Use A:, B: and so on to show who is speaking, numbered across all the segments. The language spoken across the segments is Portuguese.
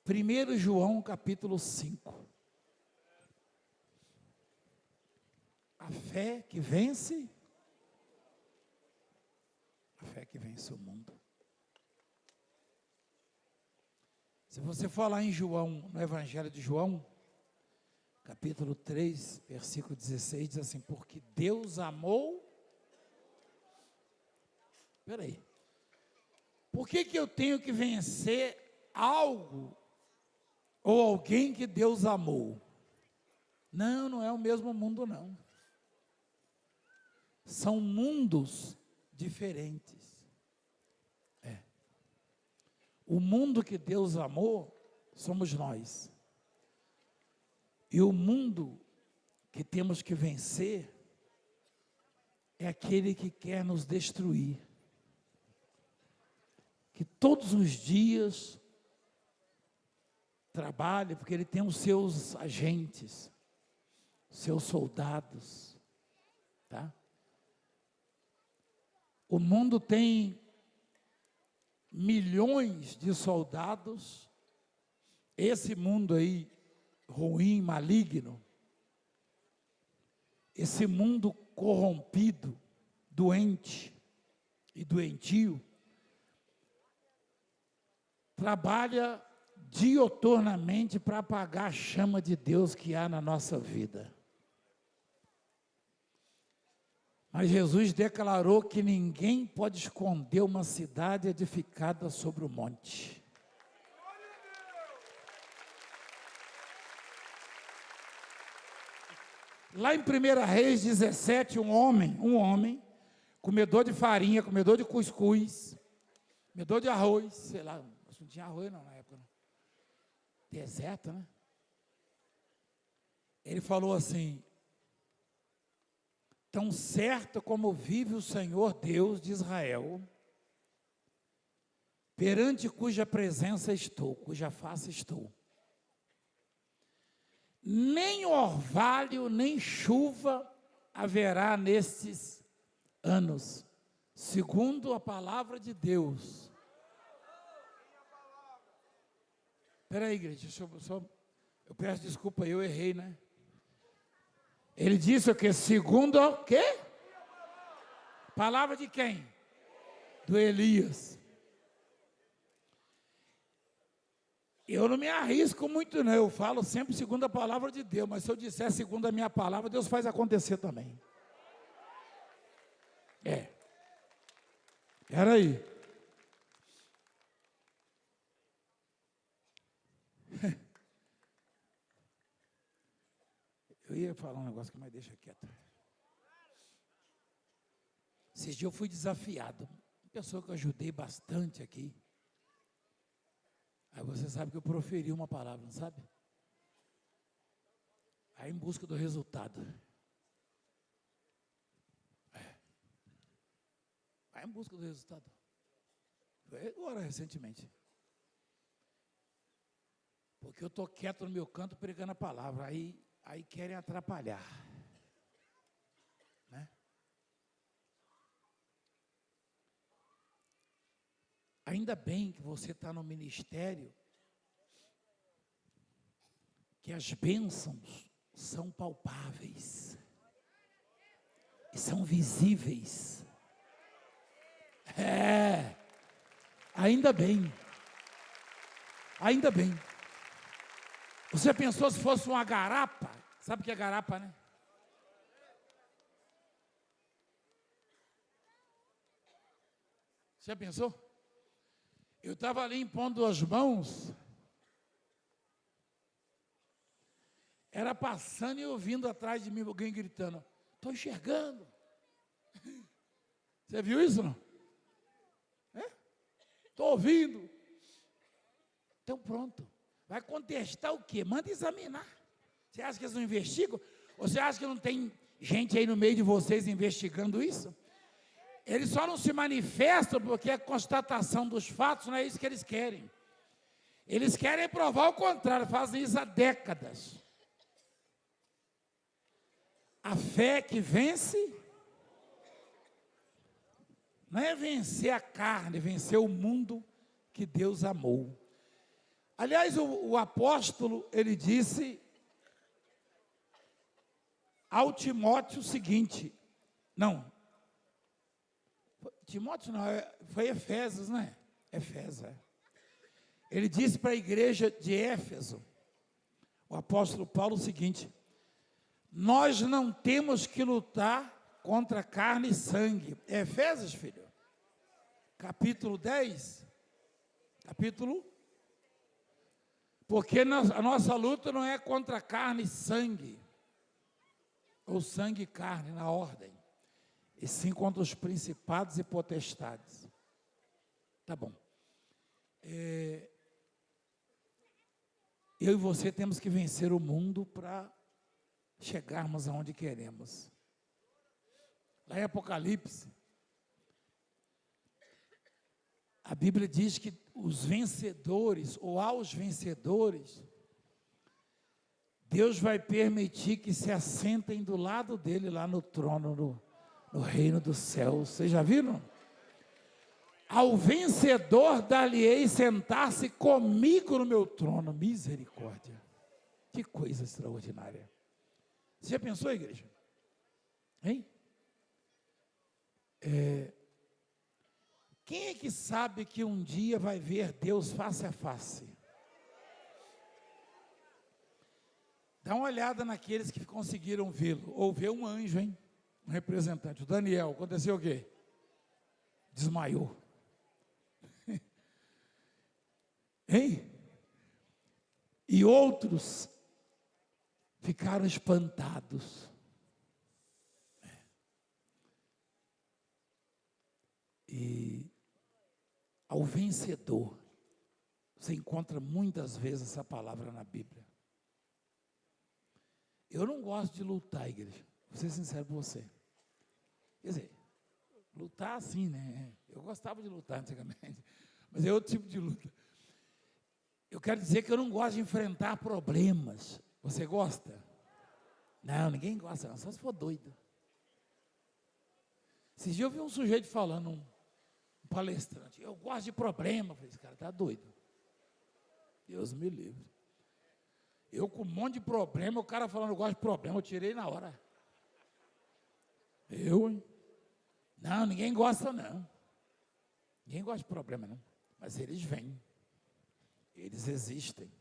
A: 1 João capítulo 5. A fé que vence, a fé que vence o mundo. Se você for lá em João, no Evangelho de João, capítulo 3, versículo 16, diz assim: porque Deus amou. Espera aí. Por que eu tenho que vencer algo ou alguém que Deus amou? Não, não é o mesmo mundo, não. São mundos diferentes. O mundo que Deus amou somos nós. E o mundo que temos que vencer é aquele que quer nos destruir. Que todos os dias trabalha, porque ele tem os seus agentes, seus soldados, tá? O mundo tem milhões de soldados. Esse mundo aí, ruim, maligno, esse mundo corrompido, doente e doentio, trabalha dioturnamente para apagar a chama de Deus que há na nossa vida. Mas Jesus declarou que ninguém pode esconder uma cidade edificada sobre o monte. Lá em 1 Reis 17, um homem, comedor de farinha, comedor de cuscuz, comedor de arroz, sei lá, não tinha arroz não na época, não. Deserto, né? Ele falou assim: tão certo como vive o Senhor Deus de Israel, perante cuja presença estou, cuja face estou, nem orvalho, nem chuva haverá nestes anos, segundo a palavra de Deus. Espera aí, igreja, eu peço desculpa, eu errei, né? Ele disse o quê? Segundo o quê? Palavra de quem? Do Elias. Eu não me arrisco muito, não. Eu falo sempre segundo a palavra de Deus. Mas se eu disser segundo a minha palavra, Deus faz acontecer também. Espera aí. Eu ia falar um negócio que mais deixa quieto. Esses dias eu fui desafiado. Uma pessoa que eu ajudei bastante aqui. Aí você sabe que eu proferi uma palavra, não sabe? Aí em busca do resultado. Vai em busca do resultado. Foi agora, recentemente. Porque eu estou quieto no meu canto pregando a palavra. Aí querem atrapalhar. Né? Ainda bem que você está no ministério, que as bênçãos são palpáveis e são visíveis. Ainda bem. Ainda bem. Você pensou se fosse uma garapa? Sabe o que é garapa, né? Você já pensou? Eu estava ali impondo as mãos, era passando e ouvindo atrás de mim alguém gritando: estou enxergando. Você viu isso, não? Estou ouvindo. Então pronto. Vai contestar o quê? Manda examinar. Você acha que eles não investigam? Ou você acha que não tem gente aí no meio de vocês investigando isso? Eles só não se manifestam porque a constatação dos fatos não é isso que eles querem. Eles querem provar o contrário, fazem isso há décadas. A fé que vence não é vencer a carne, é vencer o mundo que Deus amou. Aliás, o apóstolo, ele disse ao Timóteo o seguinte, não, Timóteo não, foi Efésios, né? Efésios, é. Ele disse para a igreja de Éfeso, o apóstolo Paulo, o seguinte: nós não temos que lutar contra carne e sangue. Efésios, filho, capítulo 10, porque a nossa luta não é contra carne e sangue, ou sangue e carne, na ordem, e sim contra os principados e potestades. Tá bom. Eu e você temos que vencer o mundo para chegarmos aonde queremos. Lá em Apocalipse, a Bíblia diz que os vencedores, ou aos vencedores, Deus vai permitir que se assentem do lado dele, lá no trono, no reino dos céus. Vocês já viram? Ao vencedor dar-lhe-ei sentar-se comigo no meu trono. Misericórdia. Que coisa extraordinária. Você já pensou, igreja? Hein? Quem é que sabe que um dia vai ver Deus face a face? Dá uma olhada naqueles que conseguiram vê-lo, ou ver um anjo, hein? Um representante. O Daniel, aconteceu o quê? Desmaiou. Hein? E outros ficaram espantados. E ao vencedor, você encontra muitas vezes essa palavra na Bíblia. Eu não gosto de lutar, igreja. Vou ser sincero com você. Quer dizer, lutar assim, né? Eu gostava de lutar antigamente, mas é outro tipo de luta. Eu quero dizer que eu não gosto de enfrentar problemas. Você gosta? Não, ninguém gosta, não, só se for doido. Esses dias eu vi um sujeito falando, um palestrante, eu gosto de problema. Eu falei, esse cara está doido. Deus me livre. Eu com um monte de problema, o cara falando, eu gosto de problema, eu tirei na hora. Hein? Não, ninguém gosta não. Ninguém gosta de problema não. Mas eles vêm. Eles existem.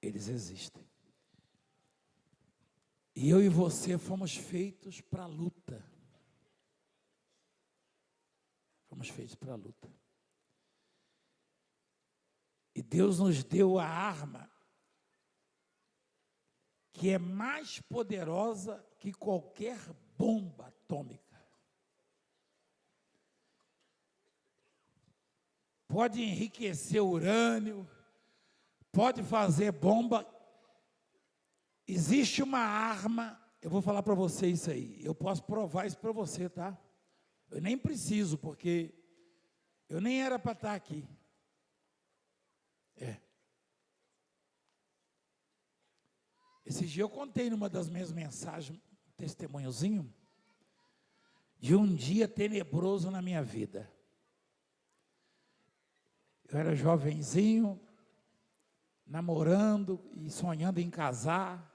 A: Eles existem. E eu e você fomos feitos para a luta. Fomos feitos para a luta. E Deus nos deu a arma que é mais poderosa que qualquer bomba atômica. Pode enriquecer urânio, pode fazer bomba. Existe uma arma, eu vou falar para você isso aí, eu posso provar isso para você, tá? Eu nem preciso, porque eu nem era para estar aqui. Esse dia eu contei numa das minhas mensagens, um testemunhozinho, de um dia tenebroso na minha vida. Eu era jovenzinho, namorando e sonhando em casar.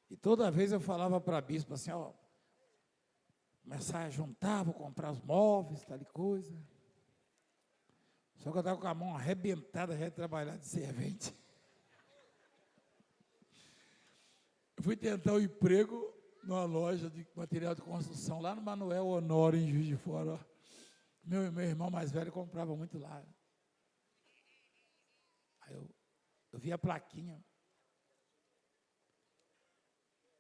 A: E toda vez eu falava para a bispa assim, ó, começar a juntar, vou comprar os móveis, tal e coisa. Só que eu estava com a mão arrebentada, já ia trabalhar de servente. Eu fui tentar um emprego numa loja de material de construção, lá no Manuel Honório, em Juiz de Fora. Ó. Meu irmão mais velho comprava muito lá. Aí eu vi a plaquinha.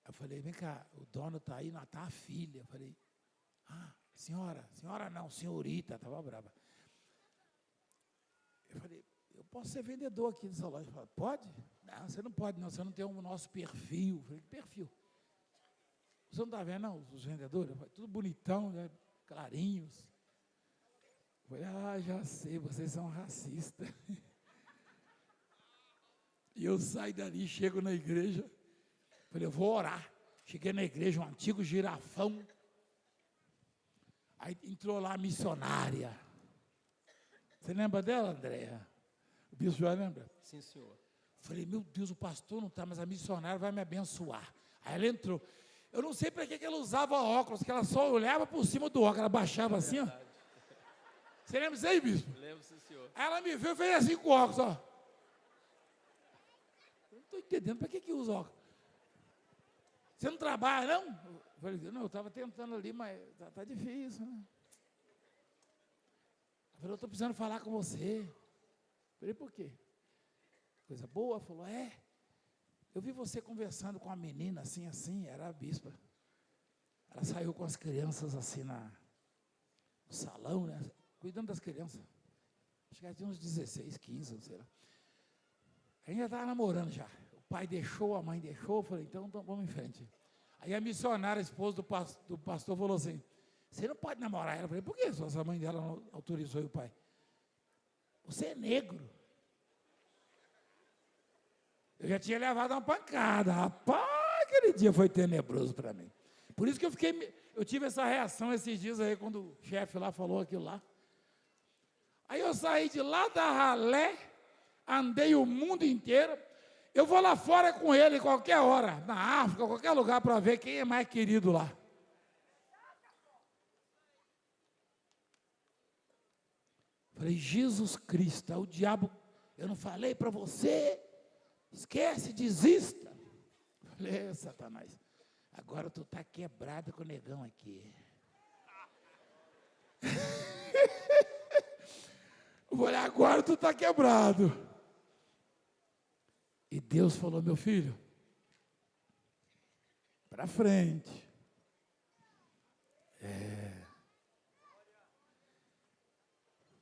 A: Eu falei, vem cá, o dono está aí, não, está a filha. Eu falei, senhora não, senhorita, estava brava. Eu falei, eu posso ser vendedor aqui nessa loja. Eu falei, pode? Não, você não pode, não, você não tem o nosso perfil. Eu falei, que perfil? Você não está vendo, não, os vendedores? Eu falei, tudo bonitão, né, clarinhos. Eu falei, já sei, vocês são racistas. E eu saio dali, chego na igreja, falei, eu vou orar. Cheguei na igreja, um antigo girafão. Aí entrou lá a missionária. Você lembra dela, Andréia? O bispo já lembra?
B: Sim, senhor.
A: Falei, meu Deus, o pastor não está, mas a missionária vai me abençoar. Aí ela entrou. Eu não sei para que ela usava óculos, que ela só olhava por cima do óculos, ela baixava assim, ó. Você lembra disso aí, bispo?
B: Lembro, sim, senhor.
A: Aí ela me viu e fez assim com o óculos, ó. Eu não estou entendendo, para que usa óculos? Você não trabalha, não? Eu falei, não, eu estava tentando ali, mas tá difícil, né? Eu falei, eu estou precisando falar com você. Eu falei, por quê? Coisa boa? Falou, eu vi você conversando com uma menina assim, era a bispa. Ela saiu com as crianças assim no salão, né? Cuidando das crianças. Acho que ela tinha uns 16, 15, não sei lá. A gente já estava namorando já. O pai deixou, a mãe deixou, eu falei, então vamos em frente. Aí a missionária, a esposa do pastor, falou assim, você não pode namorar ela. Eu falei, por quê? Só a mãe dela não autorizou e o pai. Você é negro. Eu já tinha levado uma pancada. Rapaz, aquele dia foi tenebroso para mim. Por isso que eu tive essa reação esses dias aí, quando o chefe lá falou aquilo lá. Aí eu saí de lá da ralé, andei o mundo inteiro. Eu vou lá fora com ele qualquer hora, na África, qualquer lugar, para ver quem é mais querido lá. Falei, Jesus Cristo, o diabo, eu não falei para você, esquece, desista. Falei, Satanás, agora tu está quebrado com o negão aqui. Eu falei, agora tu está quebrado. E Deus falou, meu filho, para frente.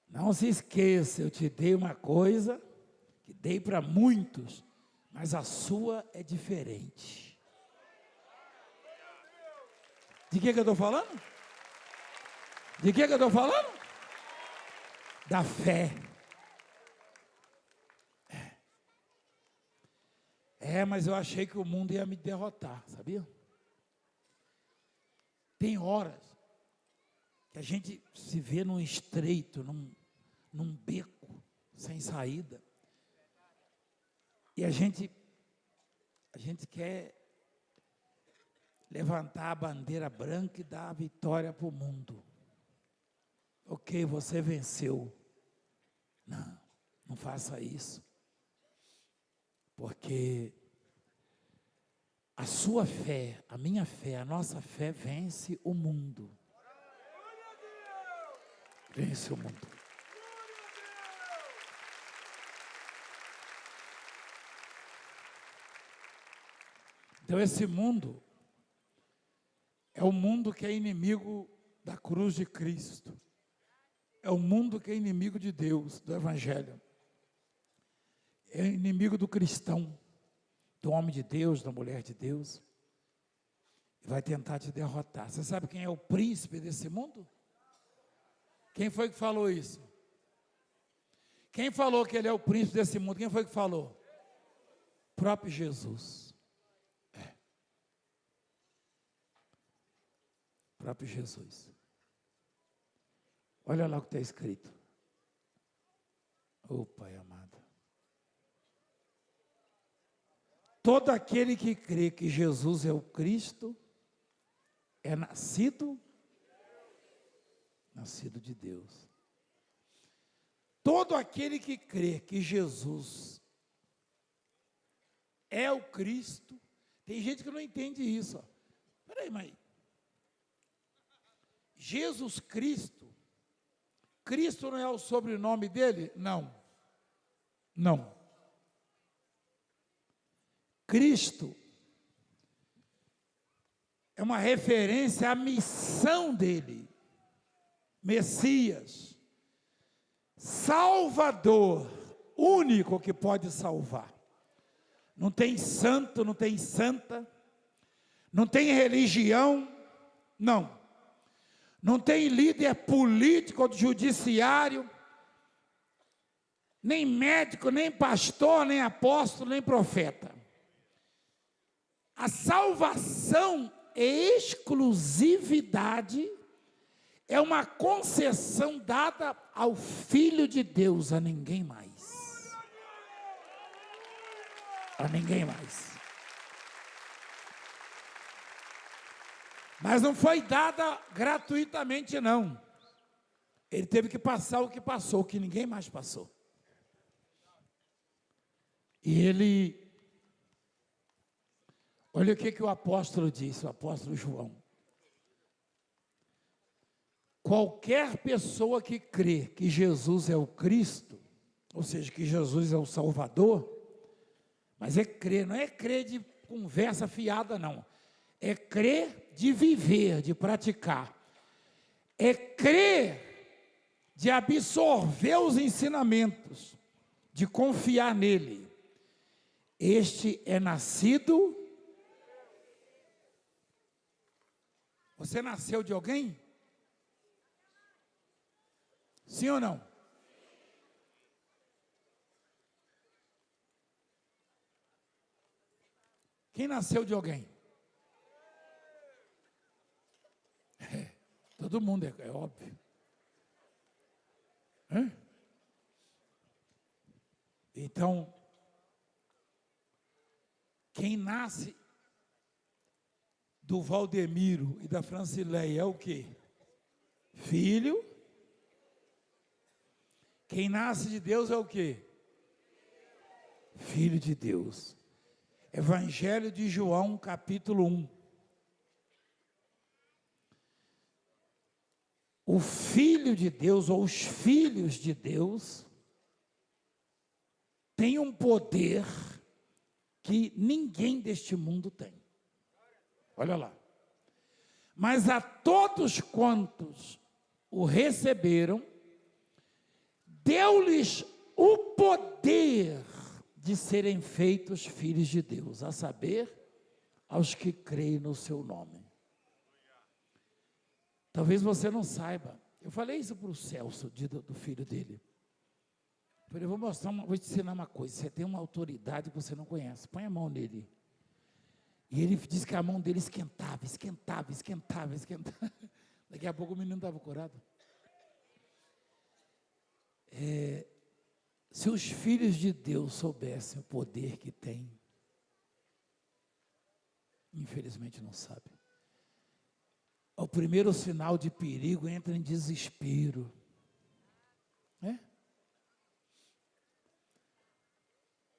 A: Não se esqueça, eu te dei uma coisa, que dei para muitos, mas a sua é diferente. De que eu estou falando? De que eu estou falando? Da fé. Mas eu achei que o mundo ia me derrotar, sabia? Tem horas que a gente se vê num estreito, num beco, sem saída. E a gente quer levantar a bandeira branca e dar a vitória para o mundo. Ok, você venceu. Não faça isso. Porque a sua fé, a minha fé, a nossa fé vence o mundo. Vence o mundo. Então esse mundo é o mundo que é inimigo da cruz de Cristo. É o mundo que é inimigo de Deus, do Evangelho. É inimigo do cristão, do homem de Deus, da mulher de Deus. E vai tentar te derrotar. Você sabe quem é o príncipe desse mundo? Quem foi que falou isso? Quem falou que ele é o príncipe desse mundo? Quem foi que falou? O próprio Jesus. O próprio Jesus. Olha lá o que está escrito. Oh, Pai amado. Todo aquele que crê que Jesus é o Cristo é nascido de Deus. Todo aquele que crê que Jesus é o Cristo, tem gente que não entende isso. Espera aí, mas Jesus Cristo não é o sobrenome dele? Não. Cristo é uma referência à missão dele. Messias, Salvador, único que pode salvar. Não tem santo, não tem santa, não tem religião, não tem líder político ou do judiciário, nem médico, nem pastor, nem apóstolo, nem profeta. A salvação é exclusividade, é uma concessão dada ao Filho de Deus, a ninguém mais. A ninguém mais. Mas não foi dada gratuitamente, não. Ele teve que passar o que passou, o que ninguém mais passou. E ele, olha o que o apóstolo disse, o apóstolo João. Qualquer pessoa que crê que Jesus é o Cristo, ou seja, que Jesus é o Salvador, mas é crer, não é crer de conversa fiada, não. É crer de viver, de praticar. É crer de absorver os ensinamentos, de confiar nele. Este é nascido. Você nasceu de alguém? Sim ou não? Quem nasceu de alguém? Todo mundo, é óbvio. Então, quem nasce do Valdemiro e da Francileia é o quê? Filho. Quem nasce de Deus é o quê? Filho de Deus. Evangelho de João, capítulo 1. O Filho de Deus, ou os filhos de Deus, tem um poder que ninguém deste mundo tem. Olha lá. Mas a todos quantos o receberam, deu-lhes o poder de serem feitos filhos de Deus, a saber, aos que creem no seu nome. Talvez você não saiba. Eu falei isso para o Celso, do filho dele. Eu falei, vou te ensinar uma coisa. Você tem uma autoridade que você não conhece. Põe a mão nele. E ele disse que a mão dele esquentava. Daqui a pouco o menino estava curado. Se os filhos de Deus soubessem o poder que tem, infelizmente não sabem. O primeiro sinal de perigo entra em desespero.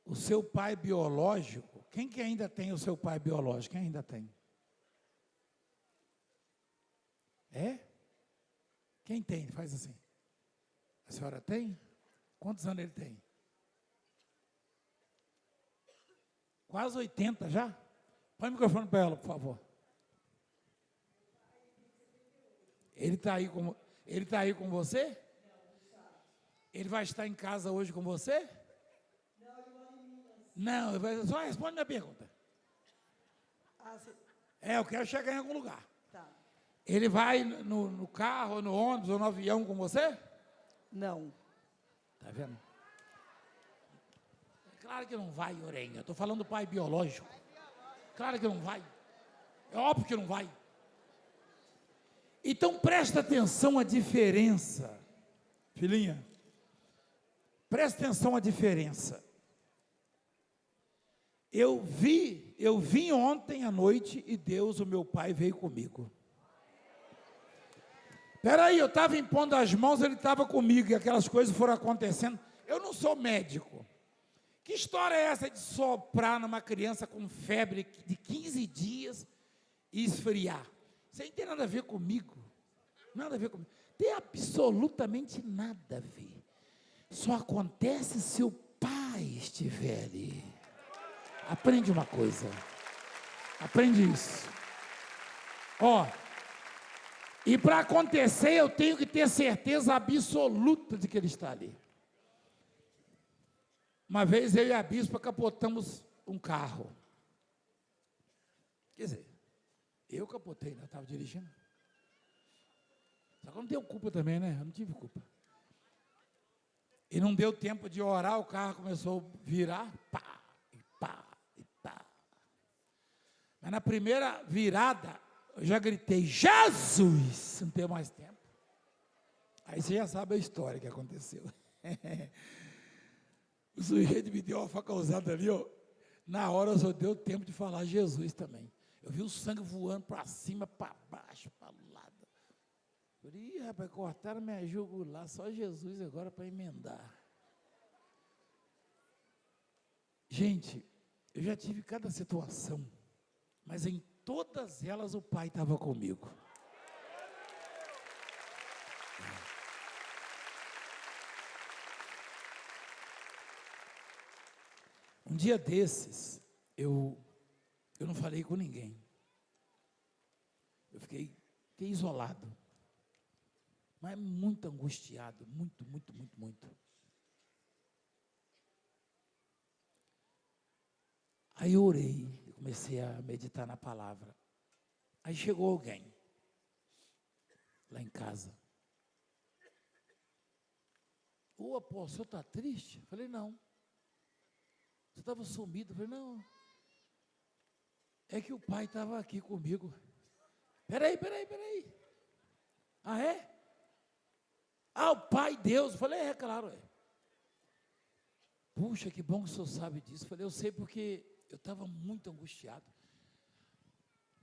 A: O seu pai biológico, quem que ainda tem o seu pai biológico? Quem ainda tem? Quem tem? Faz assim. A senhora tem? Quantos anos ele tem? Quase 80 já? Põe o microfone para ela, por favor. Ele está aí com você? Ele vai estar em casa hoje com você? Não, só responde minha pergunta. Eu quero chegar em algum lugar.
B: Tá.
A: Ele vai no carro, no ônibus ou no avião com você?
B: Não.
A: Tá vendo? Claro que não vai, Orenha. Estou falando do pai biológico. Claro que não vai. É óbvio que não vai. Então presta atenção à diferença. Filhinha, presta atenção à diferença. Eu vim ontem à noite e Deus, o meu pai, veio comigo. Espera aí, eu estava impondo as mãos, ele estava comigo e aquelas coisas foram acontecendo. Eu não sou médico. Que história é essa de soprar numa criança com febre de 15 dias e esfriar? Isso aí não tem nada a ver comigo. Nada a ver comigo. Tem absolutamente nada a ver. Só acontece se o pai estiver ali. Aprende uma coisa. Aprende isso. E para acontecer eu tenho que ter certeza absoluta de que ele está ali. Uma vez eu e a bispa capotamos um carro. Quer dizer, eu capotei, eu estava dirigindo. Só que eu não tenho culpa também, né? Eu não tive culpa. E não deu tempo de orar, o carro começou a virar, pá, e pá, e pá. Mas na primeira virada, eu já gritei, Jesus! Não tenho mais tempo. Aí você já sabe a história que aconteceu. O sujeito me deu uma faca usada ali, ó. Na hora só deu tempo de falar Jesus também. Eu vi o sangue voando para cima, para baixo, para o lado. Eu falei, ih, rapaz, cortaram minha jugular, só Jesus agora para emendar. Gente, eu já tive cada situação, mas em todas elas o Pai estava comigo. Um dia desses, eu não falei com ninguém. Eu fiquei isolado. Mas muito angustiado, muito. Aí eu orei, eu comecei a meditar na palavra. Aí chegou alguém, lá em casa. Ô apóstolo, o senhor está triste? Eu falei, não. Você estava sumido? Eu falei, não. É que o pai estava aqui comigo. Peraí. Ah, é? Ah, o Pai Deus. Eu falei, é claro. É. Puxa, que bom que o senhor sabe disso. Eu falei, eu sei porque eu estava muito angustiado.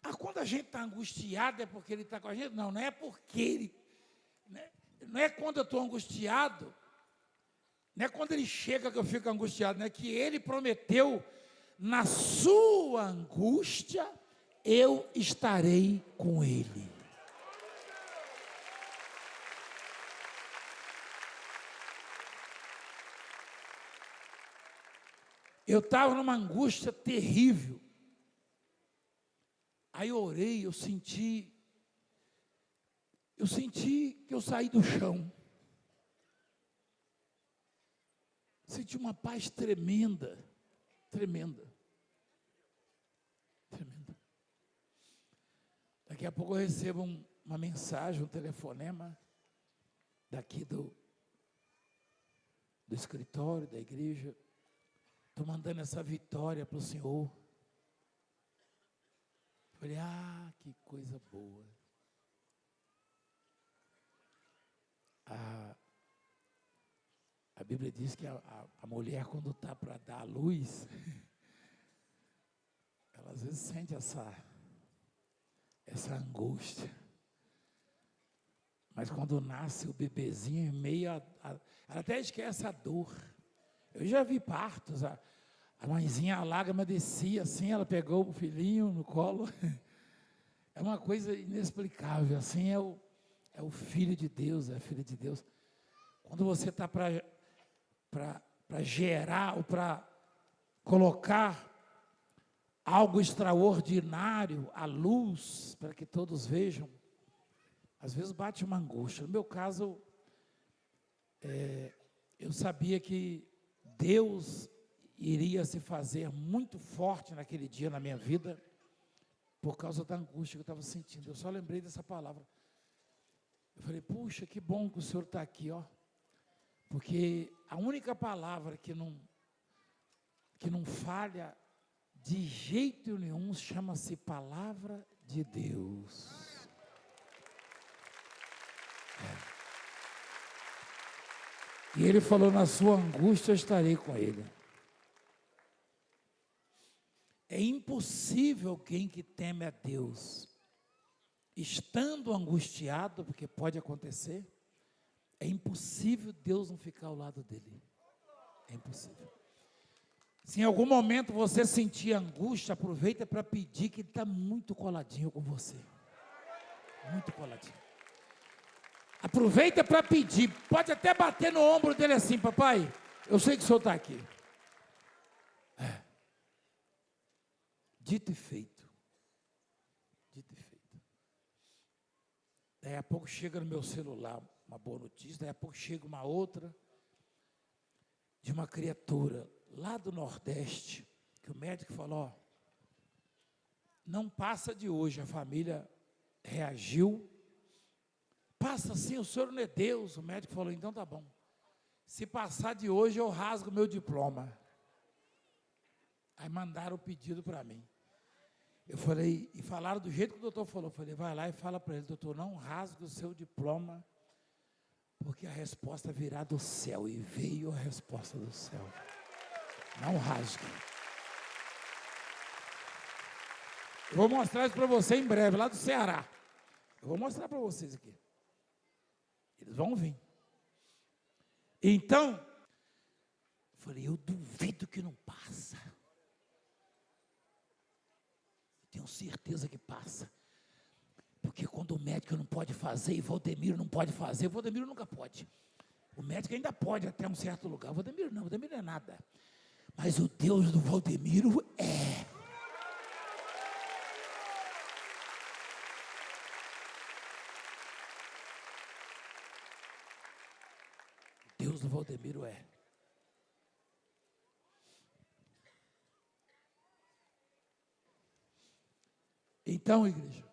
A: Ah, quando a gente está angustiado é porque ele está com a gente? Não, não é porque ele... Não é quando eu estou angustiado, não é quando ele chega que eu fico angustiado, não é que ele prometeu, na sua angústia, eu estarei com ele. Eu estava numa angústia terrível. Aí eu orei, eu senti que eu saí do chão. Senti uma paz tremenda. Daqui a pouco eu recebo uma mensagem, um telefonema, daqui do escritório, da igreja. Estou mandando essa vitória para o Senhor. Falei, que coisa boa. A Bíblia diz que a mulher, quando está para dar à luz, ela às vezes sente essa angústia. Mas quando nasce o bebezinho, em meio ela até esquece a dor. Eu já vi partos, a mãezinha, a lágrima descia assim, ela pegou o filhinho no colo. É uma coisa inexplicável, assim é o Filho de Deus, é a Filha de Deus. Quando você está para gerar ou para colocar algo extraordinário à luz, para que todos vejam, às vezes bate uma angústia. No meu caso, eu sabia que Deus iria se fazer muito forte naquele dia na minha vida, por causa da angústia que eu estava sentindo. Eu só lembrei dessa palavra. Eu falei, puxa, que bom que o Senhor está aqui, ó. Porque a única palavra que não falha de jeito nenhum chama-se Palavra de Deus. E ele falou, na sua angústia eu estarei com ele. É impossível alguém que teme a Deus, estando angustiado, porque pode acontecer, é impossível Deus não ficar ao lado dele. É impossível. Se em algum momento você sentir angústia, aproveita para pedir, que ele está muito coladinho com você. Muito coladinho. Aproveita para pedir. Pode até bater no ombro dele assim, papai, eu sei que o senhor está aqui. Dito e feito. Dito e feito. Daí a pouco chega no meu celular uma boa notícia, daí a pouco chega uma outra, de uma criatura lá do Nordeste, que o médico falou, não passa de hoje. A família reagiu, passa sim, o senhor não é Deus. O médico falou, então tá bom, se passar de hoje eu rasgo meu diploma. Aí mandaram o pedido para mim. Eu falei, e falaram do jeito que o doutor falou, eu falei, vai lá e fala para ele, doutor, não rasgue o seu diploma, Porque a resposta virá do céu, e veio a resposta do céu. Não rasgue. Eu vou mostrar isso para você em breve, lá do Ceará. Eu vou mostrar para vocês aqui. Eles vão vir. Então, eu falei, eu duvido que não passa. Eu tenho certeza que passa. Porque quando o médico não pode fazer e Valdemiro não pode fazer, o Valdemiro nunca pode. O médico ainda pode até um certo lugar. O Valdemiro não, o Valdemiro é nada. Mas o Deus do Valdemiro é. Deus do Valdemiro é. Então, igreja,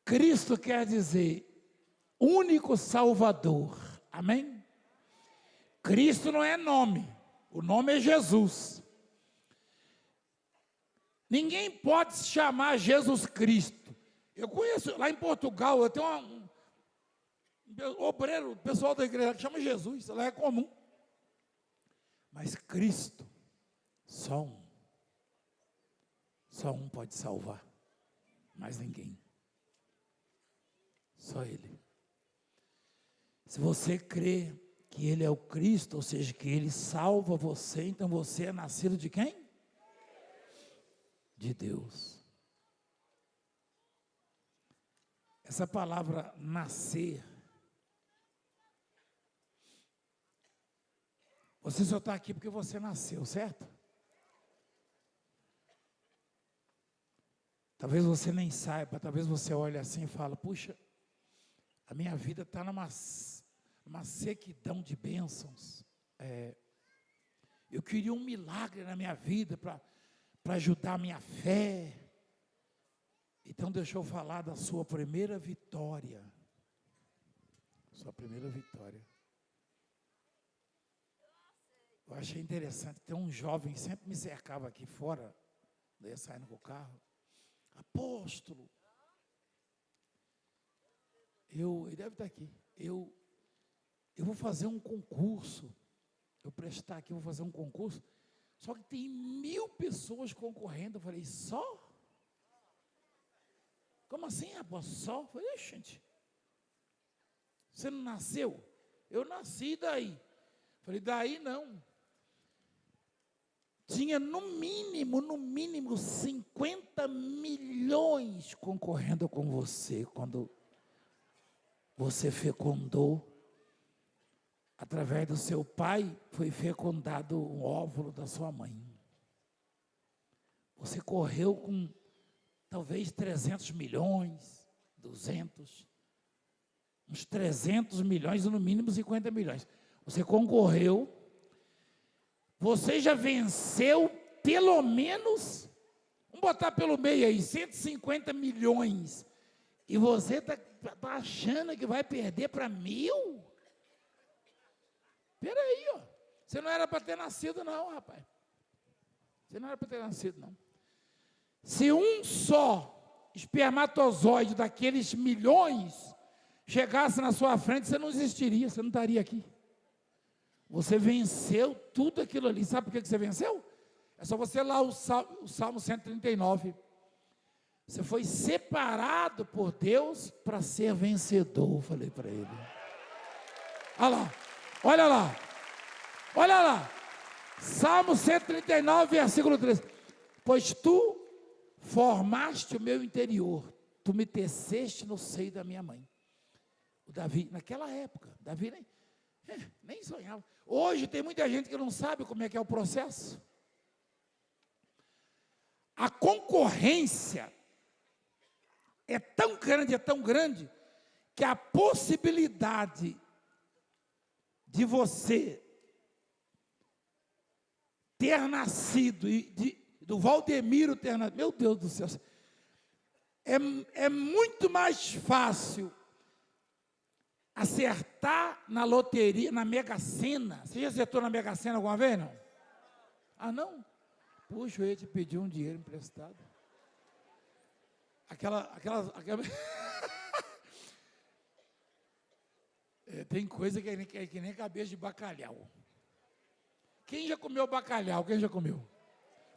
A: Cristo quer dizer único Salvador, amém? Cristo não é nome, o nome é Jesus. Ninguém pode se chamar Jesus Cristo. Eu conheço, lá em Portugal, eu tenho um obreiro, pessoal da igreja que chama Jesus, lá é comum. Mas Cristo, só um pode salvar, mais ninguém. Só Ele. Se você crê que Ele é o Cristo, ou seja, que Ele salva você, então você é nascido de quem? De Deus. Essa palavra nascer, você só está aqui porque você nasceu, certo? Talvez você nem saiba, talvez você olhe assim e fale, puxa, a minha vida está numa sequidão de bênçãos. Eu queria um milagre na minha vida para ajudar a minha fé. Então deixa eu falar da sua primeira vitória. Sua primeira vitória. Eu achei interessante, tem um jovem que sempre me cercava aqui fora, eu ia saindo com o carro. Apóstolo. Ele deve estar aqui. Eu vou fazer um concurso. Eu prestar aqui, vou fazer um concurso. Só que tem 1000 pessoas concorrendo. Eu falei, só? Como assim, rapaz? Só? Eu falei, gente, você não nasceu? Eu nasci daí. Eu falei, daí não. Tinha no mínimo 50 milhões concorrendo com você, quando você fecundou. Através do seu pai, foi fecundado um óvulo da sua mãe. Você correu com talvez 300 milhões, 200, uns 300 milhões, no mínimo 50 milhões. Você concorreu, você já venceu pelo menos, vamos botar pelo meio aí, 150 milhões. E você está achando que vai perder para 1000? Espera aí, ó. Você não era para ter nascido não, rapaz. Você não era para ter nascido não. Se um só espermatozoide daqueles milhões chegasse na sua frente, você não existiria, você não estaria aqui. Você venceu tudo aquilo ali. Sabe por que você venceu? É só você lá o Salmo 139. Você foi separado por Deus para ser vencedor, falei para ele. Olha lá, olha lá, olha lá. Salmo 139, versículo 13. Pois tu formaste o meu interior, tu me teceste no seio da minha mãe. O Davi, naquela época, Davi nem sonhava. Hoje tem muita gente que não sabe como é que é o processo. A concorrência é tão grande, que a possibilidade de você ter nascido, do Valdemiro ter nascido, meu Deus do céu, é muito mais fácil acertar na loteria, na Mega Sena. Você já acertou na Mega Sena alguma vez, não? Ah, não? Puxa, eu ia te pedir um dinheiro emprestado. Tem coisa que é que nem cabeça de bacalhau. Quem já comeu bacalhau? Quem já comeu?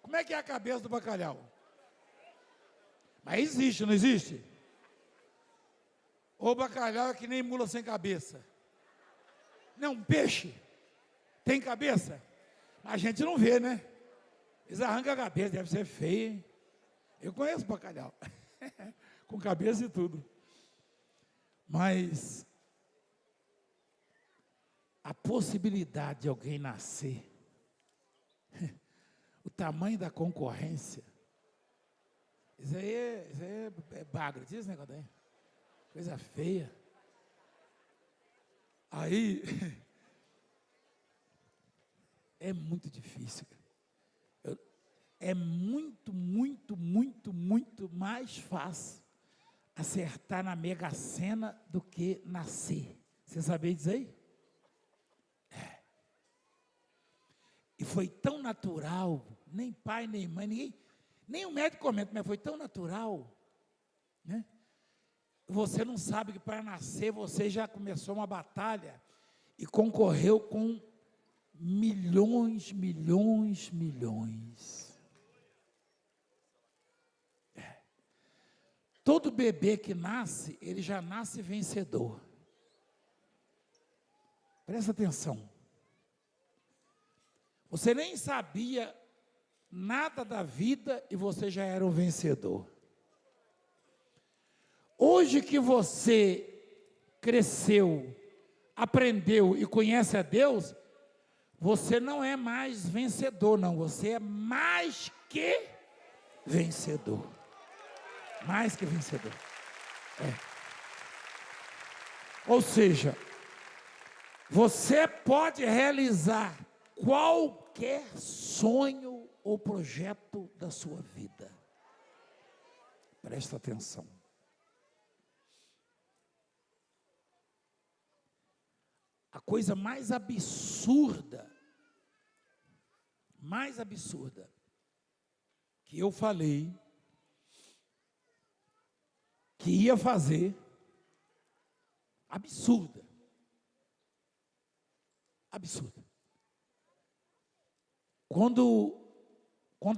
A: Como é que é a cabeça do bacalhau? Mas existe, não existe? Ou bacalhau é que nem mula sem cabeça. Não, peixe tem cabeça? A gente não vê, né? Eles arrancam a cabeça, deve ser feio, hein? Eu conheço bacalhau, com cabeça e tudo. Mas a possibilidade de alguém nascer, o tamanho da concorrência, isso aí é bagre, diz esse negócio aí, coisa feia. Aí, é muito difícil. É muito mais fácil acertar na Mega Sena do que nascer. Você sabia disso aí? É. E foi tão natural, nem pai, nem mãe, nem o médico comenta, mas foi tão natural, né? Você não sabe que para nascer você já começou uma batalha e concorreu com milhões. Todo bebê que nasce, ele já nasce vencedor. Presta atenção. Você nem sabia nada da vida e você já era um vencedor. Hoje que você cresceu, aprendeu e conhece a Deus, você não é mais vencedor, não. Você é mais que vencedor. Mais que vencedor. Ou seja, você pode realizar qualquer sonho ou projeto da sua vida. Presta atenção. A coisa mais absurda que eu falei que ia fazer, absurda. Quando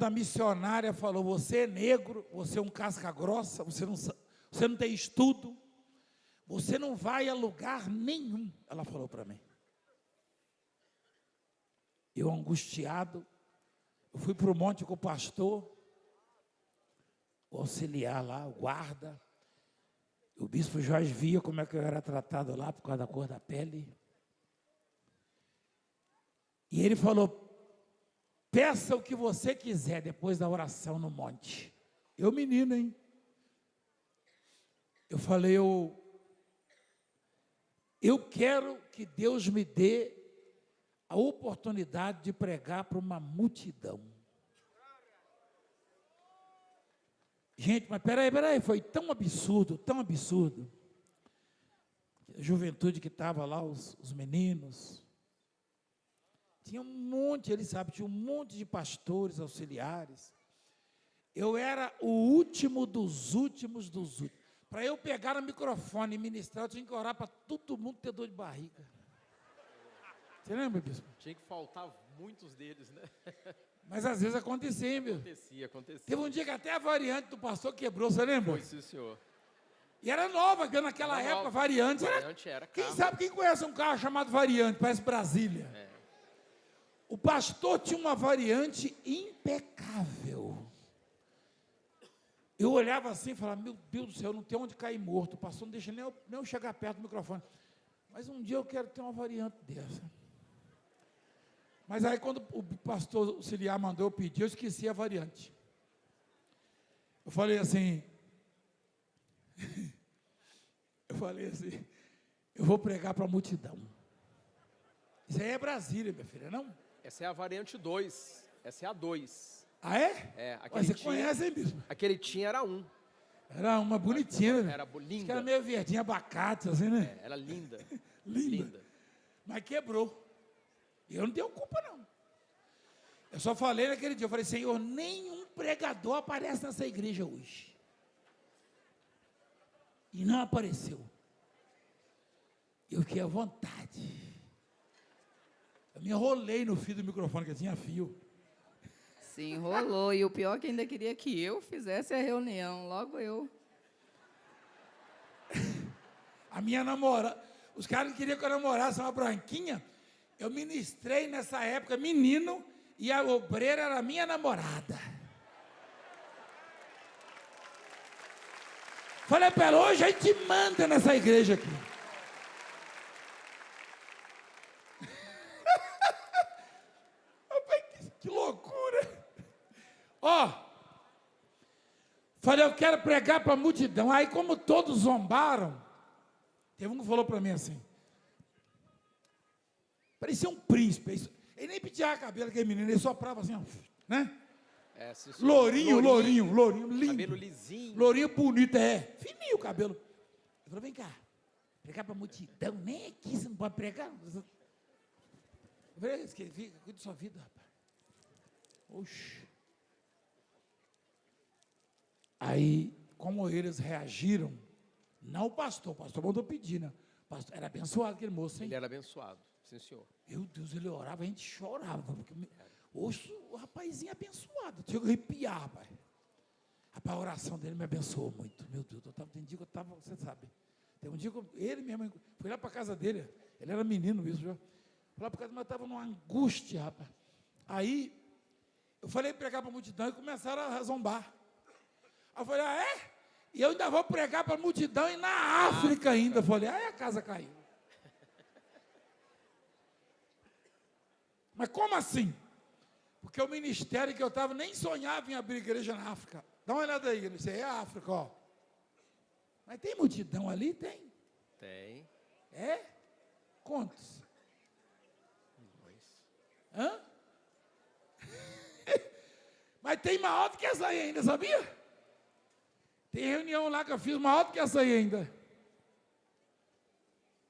A: a missionária falou, você é negro, você é um casca grossa, você não tem estudo, você não vai a lugar nenhum, ela falou para mim. Eu angustiado, eu fui para o monte com o pastor, o auxiliar lá, o guarda. O bispo Jorge via como é que eu era tratado lá por causa da cor da pele. E ele falou, peça o que você quiser depois da oração no monte. Eu menino, hein? Eu falei, eu quero que Deus me dê a oportunidade de pregar para uma multidão. Gente, mas peraí, foi tão absurdo. A juventude que estava lá, os meninos. Tinha um monte, ele sabe, tinha um monte de pastores, auxiliares. Eu era o último dos últimos. Para eu pegar o microfone e ministrar, eu tinha que orar para todo mundo ter dor de barriga. Você lembra, bispo?
B: Tinha que faltar muitos deles, né?
A: Mas às vezes acontecia, meu.
B: Acontecia.
A: Teve um dia que até a variante do pastor quebrou, você lembra?
B: Foi, sim, senhor.
A: E era nova, porque naquela época, variante
B: era carro.
A: Quem conhece um carro chamado variante? Parece Brasília. O pastor tinha uma variante impecável. Eu olhava assim e falava, meu Deus do céu, não tem onde cair morto. O pastor não deixa nem eu chegar perto do microfone. Mas um dia eu quero ter uma variante dessa. Mas aí quando o pastor auxiliar mandou eu pedir, eu esqueci a variante. Eu falei assim, eu vou pregar para a multidão. Isso aí é Brasília, minha filha, não?
B: Essa é a variante 2, essa é a 2.
A: Ah, é?
B: Aquele
A: você conhece, hein, bispo?
B: Aquele tinha era 1.
A: Era uma bonitinha, né?
B: Era linda.
A: Acho que era meio verdinha, abacate, assim, né?
B: Era linda.
A: linda. Mas quebrou. E eu não tenho culpa, não. Eu só falei naquele dia, eu falei, Senhor, nenhum pregador aparece nessa igreja hoje. E não apareceu. Eu fiquei à vontade. Eu me enrolei no fio do microfone, que tinha fio.
C: Se enrolou. E o pior é que ainda queria que eu fizesse a reunião. Logo eu.
A: A minha namorada, os caras queriam que eu namorasse uma branquinha. Eu ministrei nessa época, menino, e a obreira era minha namorada. Falei para ela, hoje a gente manda nessa igreja aqui. Que loucura. Ó, falei, eu quero pregar para a multidão. Aí, como todos zombaram, teve um que falou para mim assim, parecia um príncipe. Ele nem penteava a cabelo, aquele menino, ele soprava assim, ó, né?
B: Sim,
A: lourinho, lindo.
B: Cabelo lisinho.
A: Lourinho bonito, fininho o cabelo. Eu falei, vem cá, pregar para a multidão, nem aqui você não pode pregar. Eu falei, cuida da sua vida, rapaz. Oxi. Aí, como eles reagiram, não o pastor mandou pedir, né? O pastor era abençoado aquele moço, hein?
B: Ele era abençoado, sim, senhor.
A: Meu Deus, ele orava, a gente chorava. Porque, oxe, o rapazinho abençoado. Tinha que arrepiar, rapaz. Rapaz, a oração dele me abençoou muito. Meu Deus, tem dia que eu estava, você sabe. Tem um dia que ele mesmo, fui lá para a casa dele, ele era menino isso já. Fui lá para casa, mas estava numa angústia, rapaz. Aí, eu falei pregar para a multidão e começaram a zombar. Aí eu falei, E eu ainda vou pregar para a multidão e na África ainda. Eu falei, aí a casa caiu. Mas como assim? Porque o ministério que eu estava nem sonhava em abrir igreja na África. Dá uma olhada aí, isso aí é a África, ó. Mas tem multidão ali? Tem.
B: Tem.
A: É? Quantos?
B: 2.
A: Hã? Mas tem maior do que essa aí ainda, sabia? Tem reunião lá que eu fiz maior do que essa aí ainda.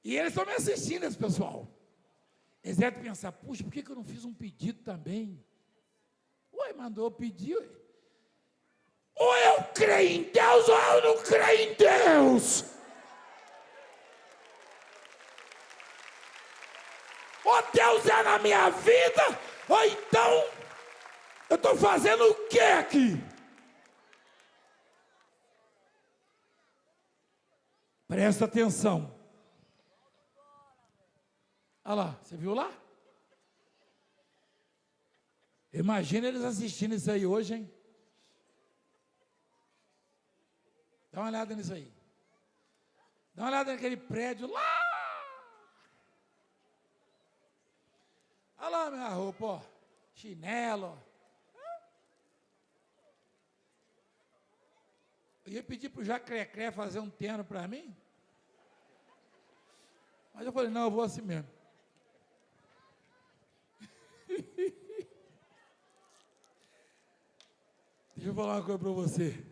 A: E eles estão me assistindo, esse pessoal. Eles devem pensar, puxa, por que eu não fiz um pedido também? Ué, mandou pedir. Ou eu creio em Deus, ou eu não creio em Deus. Ou Deus é na minha vida, ou então eu estou fazendo o que aqui? Presta atenção. Olha lá, você viu lá? Imagina eles assistindo isso aí hoje, hein? Dá uma olhada nisso aí. Dá uma olhada naquele prédio lá. Olha lá minha roupa, ó. Chinelo, ó. Eu ia pedir para o Jacrecré fazer um terno para mim. Mas eu falei, não, eu vou assim mesmo. Deixa eu falar uma coisa para você.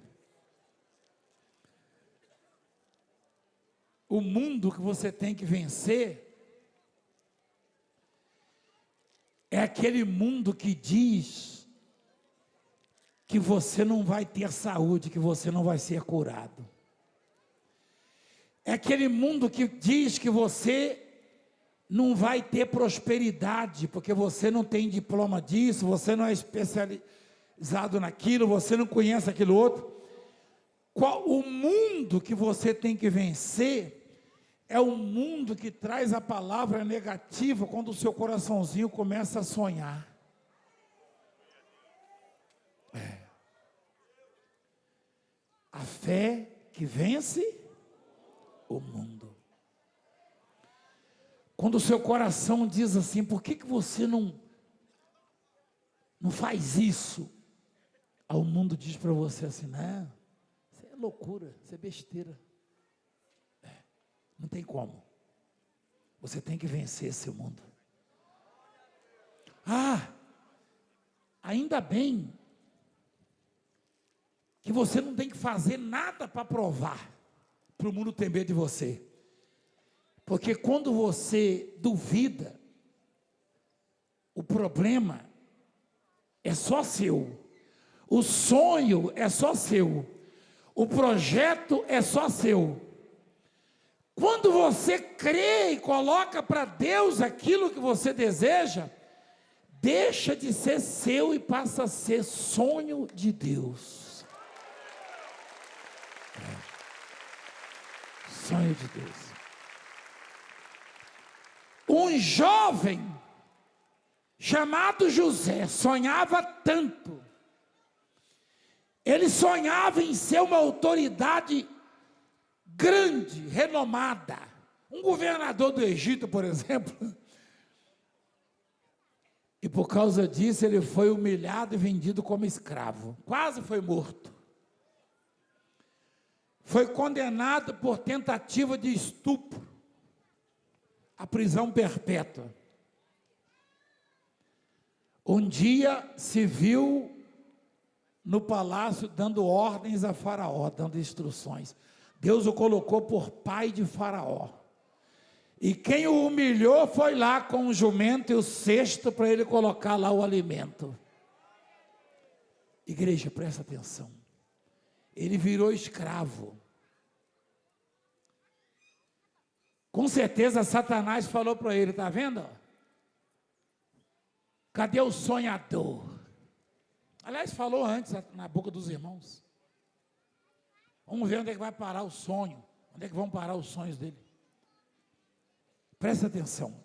A: O mundo que você tem que vencer é aquele mundo que diz que você não vai ter saúde, que você não vai ser curado. É aquele mundo que diz que você não vai ter prosperidade, porque você não tem diploma disso, você não é especializado naquilo, você não conhece aquilo outro. O mundo que você tem que vencer é o mundo que traz a palavra negativa quando o seu coraçãozinho começa a sonhar. A fé que vence o mundo. Quando o seu coração diz assim, por que você não faz isso? Aí o mundo diz para você assim, não, isso é loucura, isso é besteira. Não tem como. Você tem que vencer esse mundo. Ainda bem que você não tem que fazer nada para provar, para o mundo ter medo de você. Porque quando você duvida, o problema é só seu. O sonho é só seu. O projeto é só seu. você crê e coloca para Deus aquilo que você deseja, deixa de ser seu e passa a ser sonho de Deus. Sonho de Deus. Um jovem chamado José sonhava tanto. Ele sonhava em ser uma autoridade grande, renomada. Um governador do Egito, por exemplo. E por causa disso ele foi humilhado e vendido como escravo. Quase foi morto. Foi condenado por tentativa de estupro à prisão perpétua. Um dia se viu no palácio dando ordens a Faraó, dando instruções. Deus o colocou por pai de Faraó. E quem o humilhou foi lá com o jumento e o cesto para ele colocar lá o alimento. Igreja, presta atenção. Ele virou escravo. Com certeza Satanás falou para ele, está vendo? Cadê o sonhador? Aliás, falou antes na boca dos irmãos. Vamos ver onde é que vai parar o sonho. Onde é que vão parar os sonhos dele? Presta atenção.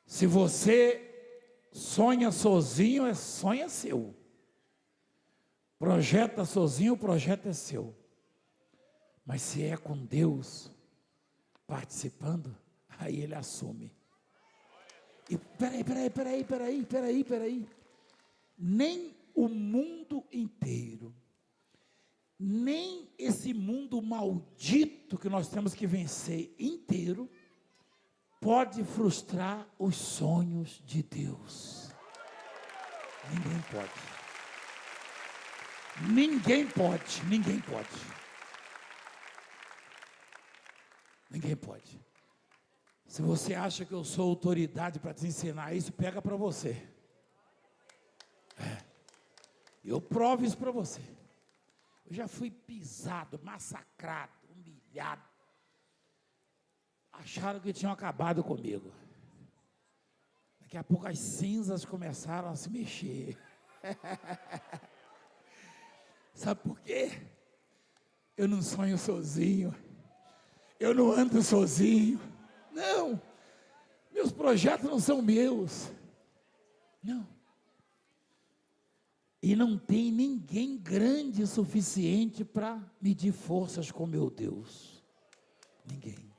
A: Se você sonha sozinho, sonho é seu. Projeta sozinho, o projeto é seu. Mas se é com Deus participando, aí ele assume. E peraí. Nem o mundo inteiro, nem esse mundo maldito que nós temos que vencer inteiro, pode frustrar os sonhos de Deus. Ninguém pode. Ninguém pode. Ninguém pode. Se você acha que eu sou autoridade para te ensinar isso, pega para você. Eu provo isso para você. Eu já fui pisado, massacrado, humilhado. Acharam que tinham acabado comigo. Daqui a pouco as cinzas começaram a se mexer. Sabe por quê? Eu não sonho sozinho. Eu não ando sozinho. Não. Meus projetos não são meus. Não. E não tem ninguém grande o suficiente para medir forças com meu Deus. Ninguém.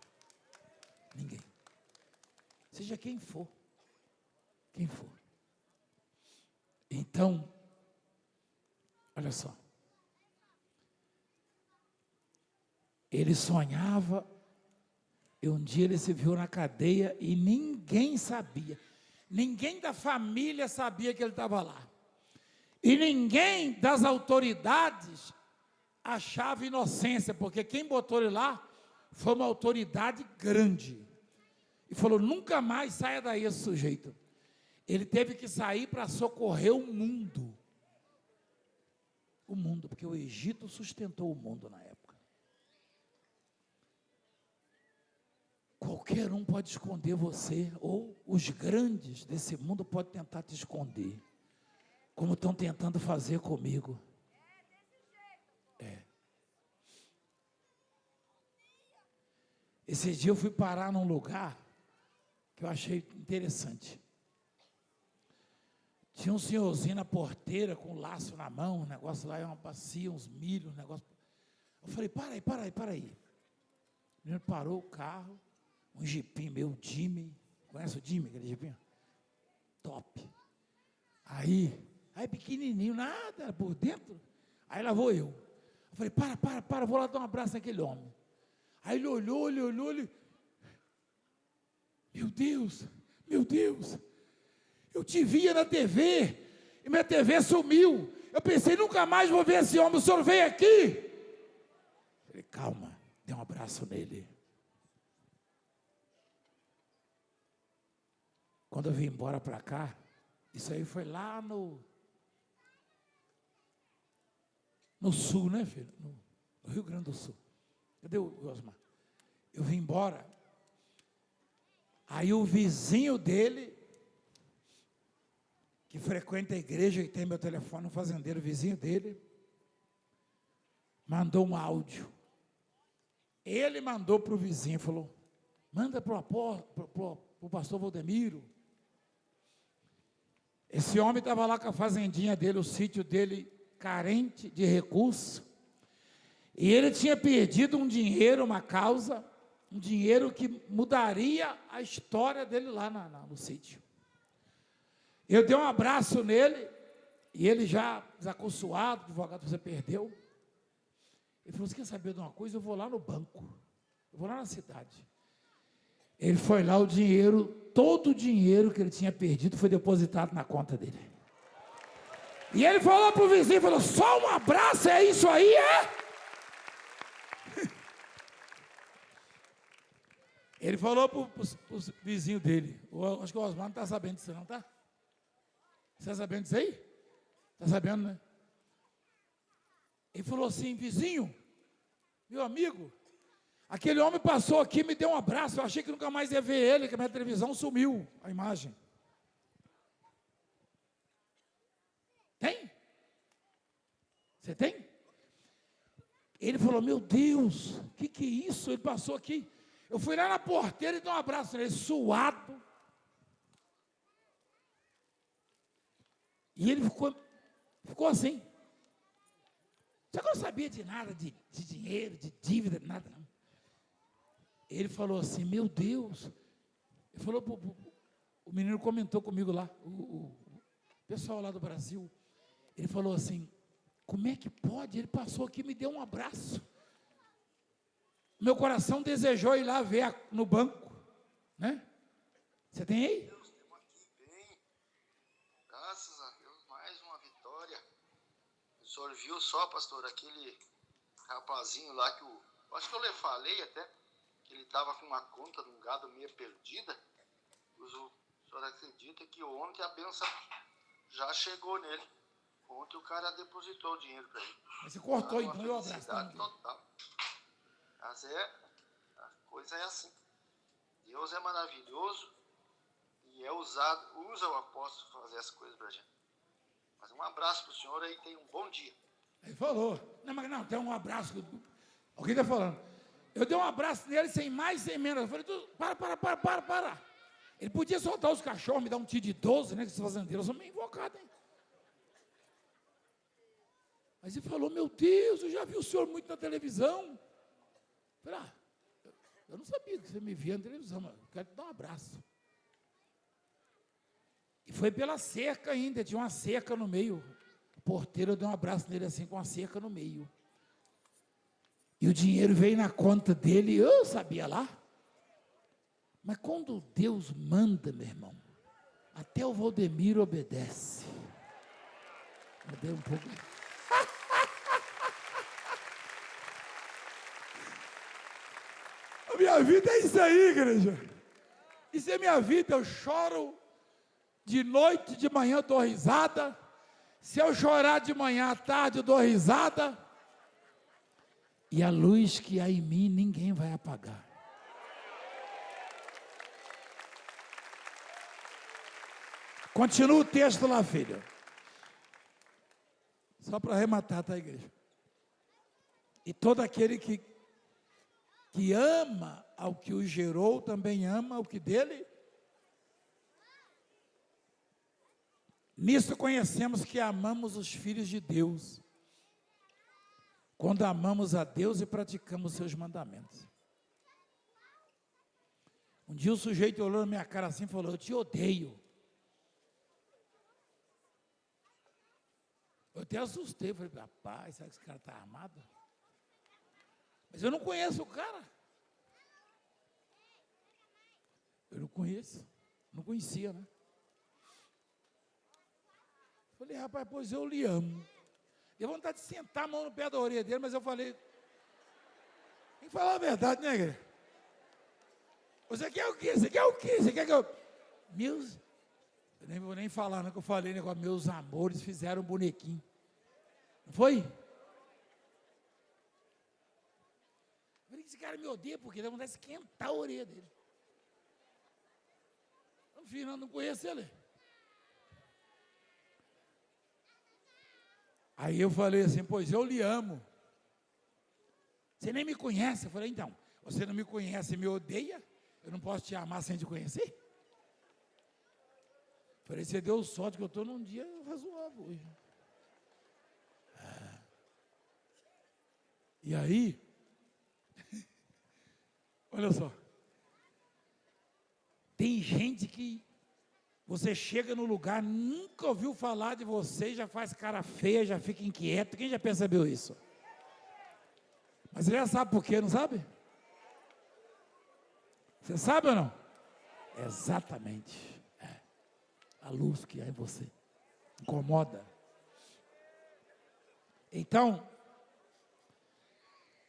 A: Seja quem for. Então, olha só. Ele sonhava, e um dia ele se viu na cadeia e ninguém sabia. Ninguém da família sabia que ele estava lá. E ninguém das autoridades achava inocência, porque quem botou ele lá foi uma autoridade grande. E falou, nunca mais saia daí esse sujeito. Ele teve que sair para socorrer o mundo. O mundo, porque o Egito sustentou o mundo na época. Qualquer um pode esconder você, ou os grandes desse mundo podem tentar te esconder. Como estão tentando fazer comigo. Esse dia eu fui parar num lugar que eu achei interessante. Tinha um senhorzinho na porteira com um laço na mão, um negócio lá, uma bacia, uns milhos, um negócio. Eu falei, para aí. O menino parou o carro, um jipinho meu, Jimmy. Conhece o Jimmy, aquele jipinho? Top. Aí pequenininho, nada, por dentro. Aí lá vou eu. Eu falei, para, vou lá dar um abraço naquele homem. Aí ele olhou, ele... Meu Deus, eu te via na TV, e minha TV sumiu. Eu pensei, nunca mais vou ver esse homem, o senhor veio aqui? Eu falei, calma, dê um abraço nele. Quando eu vim embora para cá, isso aí foi lá no sul, né, filho? No Rio Grande do Sul. Cadê o Osmar? eu vim embora. Aí o vizinho dele, que frequenta a igreja e tem meu telefone, um fazendeiro, vizinho dele, mandou um áudio. Ele mandou para o vizinho, falou, manda para o pastor Valdemiro. Esse homem estava lá com a fazendinha dele, o sítio dele, carente de recursos, e ele tinha perdido um dinheiro, uma causa, um dinheiro que mudaria a história dele lá no sítio. Eu dei um abraço nele, e ele já desaconsoado, advogado, você perdeu. Ele falou, você quer saber de uma coisa? Eu vou lá no banco, eu vou lá na cidade. Ele foi lá, o dinheiro, todo o dinheiro que ele tinha perdido foi depositado na conta dele. E ele falou para o vizinho, falou, só um abraço, é isso aí, é? Ele falou para o vizinho dele, acho que o Osmar não está sabendo disso não, tá? Você está sabendo disso aí? Está sabendo, né? Ele falou assim, vizinho, meu amigo, aquele homem passou aqui, me deu um abraço, eu achei que nunca mais ia ver ele, que a minha televisão sumiu, a imagem. Tem? Você tem? Ele falou, meu Deus, o que é isso? Ele passou aqui. Eu fui lá na porteira e dei um abraço nele, suado. E ele ficou assim. Só que eu não sabia de nada, de dinheiro, de dívida, nada não. Ele falou assim, meu Deus. Ele falou, o menino comentou comigo lá, o pessoal lá do Brasil. Ele falou assim, como é que pode? Ele passou aqui e me deu um abraço. Meu coração desejou ir lá ver no banco, né? Você tem aí?
D: Deus, temos aqui bem. Graças a Deus, mais uma vitória. O senhor viu só, pastor, aquele rapazinho lá que acho que eu lhe falei até, que ele estava com uma conta de um gado meio perdida. O senhor acredita que ontem a bênção já chegou nele. Ontem o cara depositou o dinheiro para ele.
A: Mas você cortou então, eu abraço.
D: Total. Mas a coisa é assim. Deus é maravilhoso e usa o apóstolo para fazer as coisas para a gente. Mas um abraço para o senhor aí, tenha um bom dia.
A: Ele falou, não, tem um abraço. Alguém está falando. Eu dei um abraço nele sem mais, sem menos. Eu falei, para. Ele podia soltar os cachorros, me dar um tiro de 12, né? Que esses fazendeiros são meio invocados, hein? Mas ele falou, meu Deus, eu já vi o senhor muito na televisão. Eu falei, eu não sabia que você me via na televisão, mas eu quero te dar um abraço. E foi pela cerca ainda, tinha uma cerca no meio. O porteiro deu um abraço nele assim, com uma cerca no meio. E o dinheiro veio na conta dele, eu sabia lá. Mas quando Deus manda, meu irmão, até o Valdemiro obedece. Eu dei um pouco... A minha vida é isso aí, igreja. Isso é minha vida, eu choro de noite, de manhã eu dou risada. Se eu chorar de manhã à tarde, eu dou risada. E a luz que há em mim, ninguém vai apagar. Continua o texto lá, filho. Só para arrematar, tá, igreja? E todo aquele que ama ao que o gerou, também ama o que dele. Nisso conhecemos que amamos os filhos de Deus, quando amamos a Deus e praticamos seus mandamentos. Um dia o sujeito olhou na minha cara assim e falou, eu te odeio. Eu até assustei, falei, rapaz, será que esse cara está armado? Mas eu não conheço o cara. Eu não conheço, não conhecia, né? Falei, rapaz, pois eu lhe amo. Deu vontade de sentar a mão no pé da orelha dele, mas eu falei, tem que falar a verdade, né, igreja? Você quer o quê? Você quer o quê? Você quer que eu... Meus... Eu nem vou nem falar, não, que eu falei, negócio, meus amores fizeram um bonequinho. Não foi? Esse cara me odeia porque dá vontade de esquentar a orelha dele. No final, não conheço ele. Aí eu falei assim, pois eu lhe amo. Você nem me conhece. Eu falei, então, você não me conhece e me odeia? Eu não posso te amar sem te conhecer? Falei, você deu sorte que eu estou num dia razoável hoje. E aí, olha só, tem gente que você chega no lugar, nunca ouviu falar de você, já faz cara feia, já fica inquieto. Quem já percebeu isso? Mas você já sabe por quê, não sabe? Você sabe ou não? Exatamente. A luz que há em você incomoda. Então,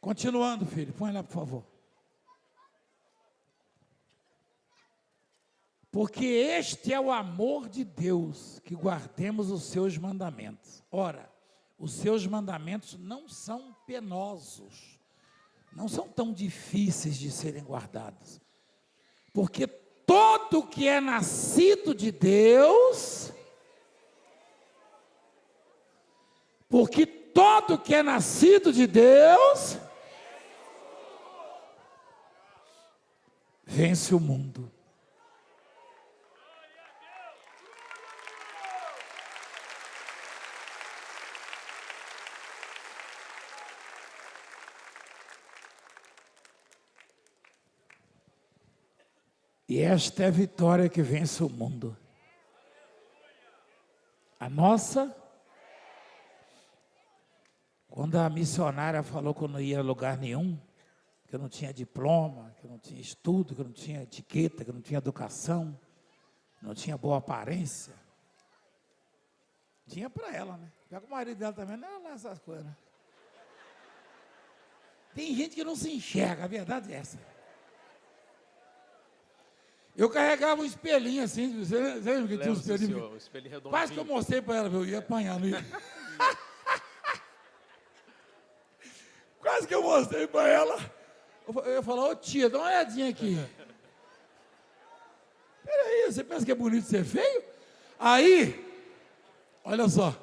A: continuando, filho, põe lá, por favor. Porque este é o amor de Deus, que guardemos os seus mandamentos. Ora, os seus mandamentos não são penosos, não são tão difíceis de serem guardados. Porque todo que é nascido de Deus, porque todo que é nascido de Deus, vence o mundo. E esta é a vitória que vence o mundo. A nossa, quando a missionária falou que eu não ia a lugar nenhum, que eu não tinha diploma, que eu não tinha estudo, que eu não tinha etiqueta, que eu não tinha educação, não tinha boa aparência, tinha para ela, né? Pega o marido dela também, não é essas coisas, né? Tem gente que não se enxerga, a verdade é essa. Eu carregava um espelhinho assim, você lembra que tinha um espelhinho?
B: Senhor, um espelhinho redondinho.
A: Quase que eu mostrei para ela, eu ia apanhar, não ia? Quase que eu mostrei para ela. Eu ia falar, ô tia, dá uma olhadinha aqui. Peraí, você pensa que é bonito ser feio? Aí, olha só.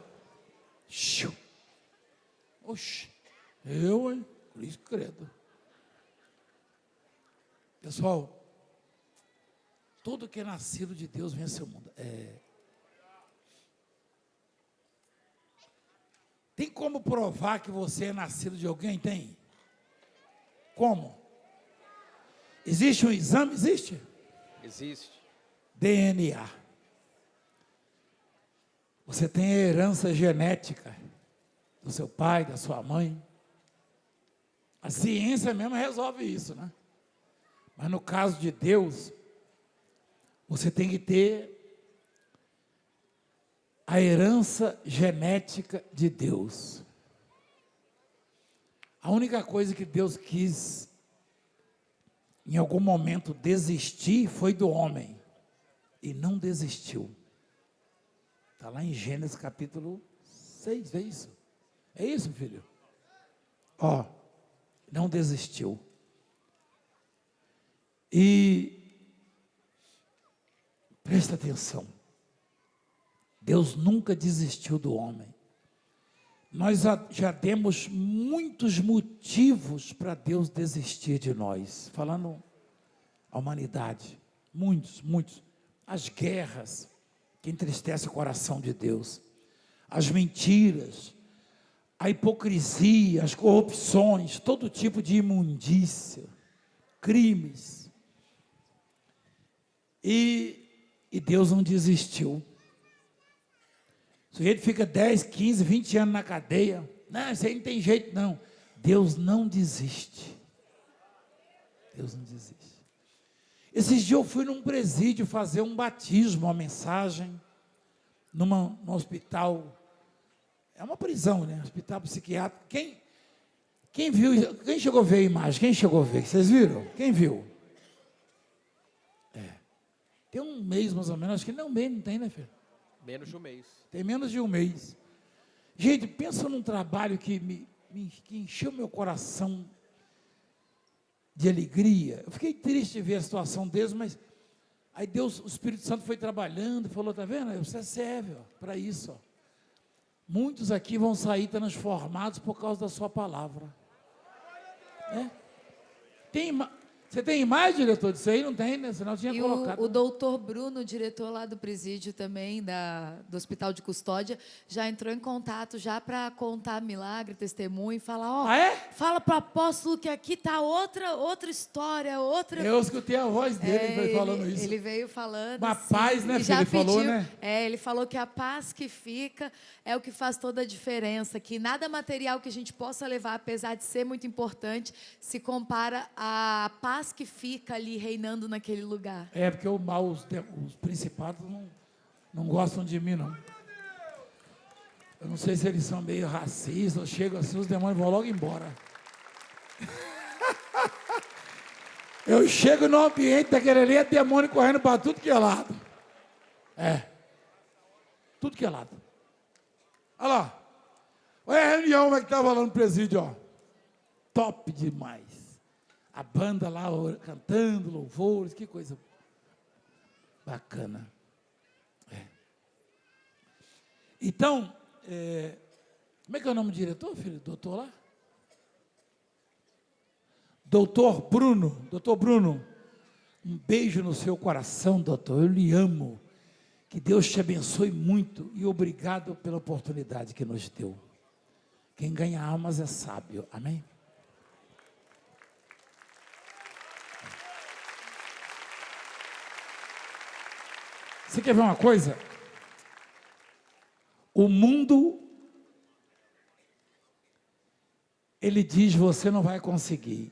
A: Oxi, hein? Cruz credo. Pessoal, tudo que é nascido de Deus vence o mundo. Tem como provar que você é nascido de alguém? Tem. Como? Existe um exame? Existe?
B: Existe.
A: DNA. Você tem a herança genética do seu pai, da sua mãe. A ciência mesmo resolve isso, né? Mas no caso de Deus, você tem que ter a herança genética de Deus. A única coisa que Deus quis, em algum momento, desistir foi do homem. E não desistiu. Está lá em Gênesis capítulo 6, é isso? É isso, filho? Ó, não desistiu. E presta atenção, Deus nunca desistiu do homem. Nós já demos muitos motivos para Deus desistir de nós, falando a humanidade, muitos. As guerras que entristecem o coração de Deus, as mentiras, a hipocrisia, as corrupções, todo tipo de imundícia, crimes. E Deus não desistiu. O sujeito fica 10, 15, 20 anos na cadeia. Não, isso aí não tem jeito não. Deus não desiste. Deus não desiste. Esses dias eu fui num presídio fazer um batismo, uma mensagem, num hospital. É uma prisão, né? Hospital psiquiátrico. Quem viu? Quem chegou a ver a imagem? Quem chegou a ver? Vocês viram? Quem viu? Tem um mês mais ou menos, acho que nem um mês não tem, né, filho?
B: Menos de um mês.
A: Tem menos de um mês. Gente, pensa num trabalho que encheu meu coração de alegria. Eu fiquei triste de ver a situação deles, mas aí Deus, o Espírito Santo foi trabalhando, falou, está vendo? Você serve para isso. Ó. Muitos aqui vão sair transformados por causa da sua palavra. Você tem imagem, diretor, disso aí? Não tem, né? Senão eu tinha colocado.
E: O doutor Bruno, diretor lá do presídio também, do Hospital de Custódia, já entrou em contato já para contar milagre, testemunho, e falar, fala para o apóstolo que aqui está outra história, outra...
A: Eu escutei a voz dele falando isso.
E: Ele veio falando.
A: Uma paz, né,
E: e
A: filho? Ele falou, né?
E: Ele falou que a paz que fica é o que faz toda a diferença, que nada material que a gente possa levar, apesar de ser muito importante, se compara à paz que fica ali reinando naquele lugar.
A: Porque o mal, os principados não gostam de mim, não. Eu não sei se eles são meio racistas, eu chego assim, os demônios vão logo embora. Eu chego no ambiente daquele ali, é demônio correndo para tudo que é lado. Tudo que é lado. Olha lá. Olha a reunião, como é que estava lá no presídio, ó. Top demais. A banda lá cantando, louvores, que coisa bacana. Então, como é que é o nome do diretor, filho? Doutor lá? Doutor Bruno, um beijo no seu coração, doutor, eu lhe amo. Que Deus te abençoe muito e obrigado pela oportunidade que nos deu. Quem ganha almas é sábio, amém? Você quer ver uma coisa? O mundo, ele diz, você não vai conseguir.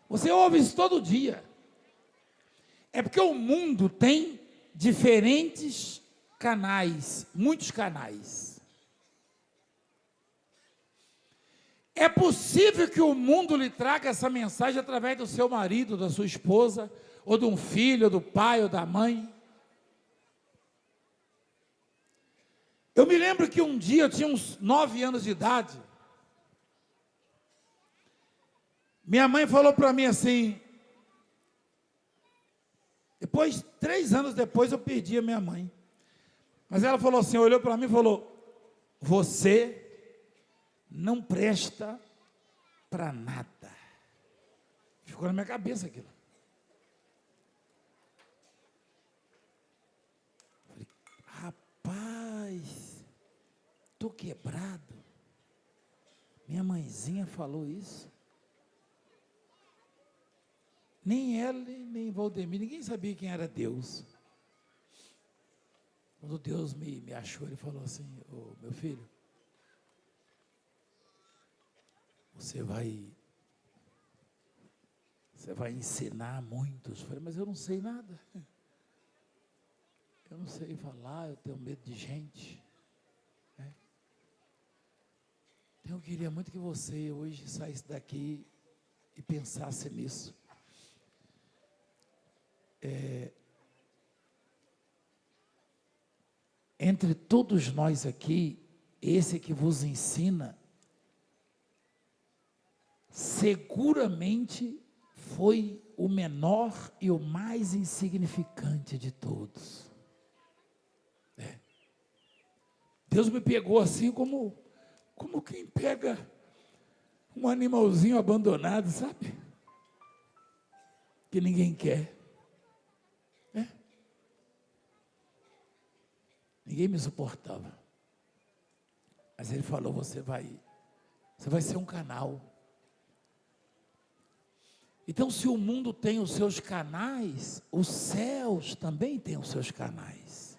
A: Você ouve isso todo dia. É porque o mundo tem diferentes canais, muitos canais. É possível que o mundo lhe traga essa mensagem através do seu marido, da sua esposa, ou de um filho, ou do pai, ou da mãe. Eu me lembro que um dia, eu tinha uns 9 anos de idade, minha mãe falou para mim assim, 3 anos depois eu perdi a minha mãe, mas ela falou assim, olhou para mim e falou, você não presta para nada. Ficou na minha cabeça aquilo. Falei, rapaz, estou quebrado. Minha mãezinha falou isso. Nem ela, nem Valdemir, ninguém sabia quem era Deus. Quando Deus me achou, Ele falou assim, meu filho, você vai ensinar muitos. Eu falei, mas eu não sei nada. Eu não sei falar, eu tenho medo de gente. Então eu queria muito que você hoje saísse daqui e pensasse nisso. Entre todos nós aqui, esse que vos ensina, seguramente foi o menor e o mais insignificante de todos. Deus me pegou assim como quem pega um animalzinho abandonado, sabe? Que ninguém quer. Ninguém me suportava. Mas Ele falou, você vai ser um canal. Então, se o mundo tem os seus canais, os céus também têm os seus canais.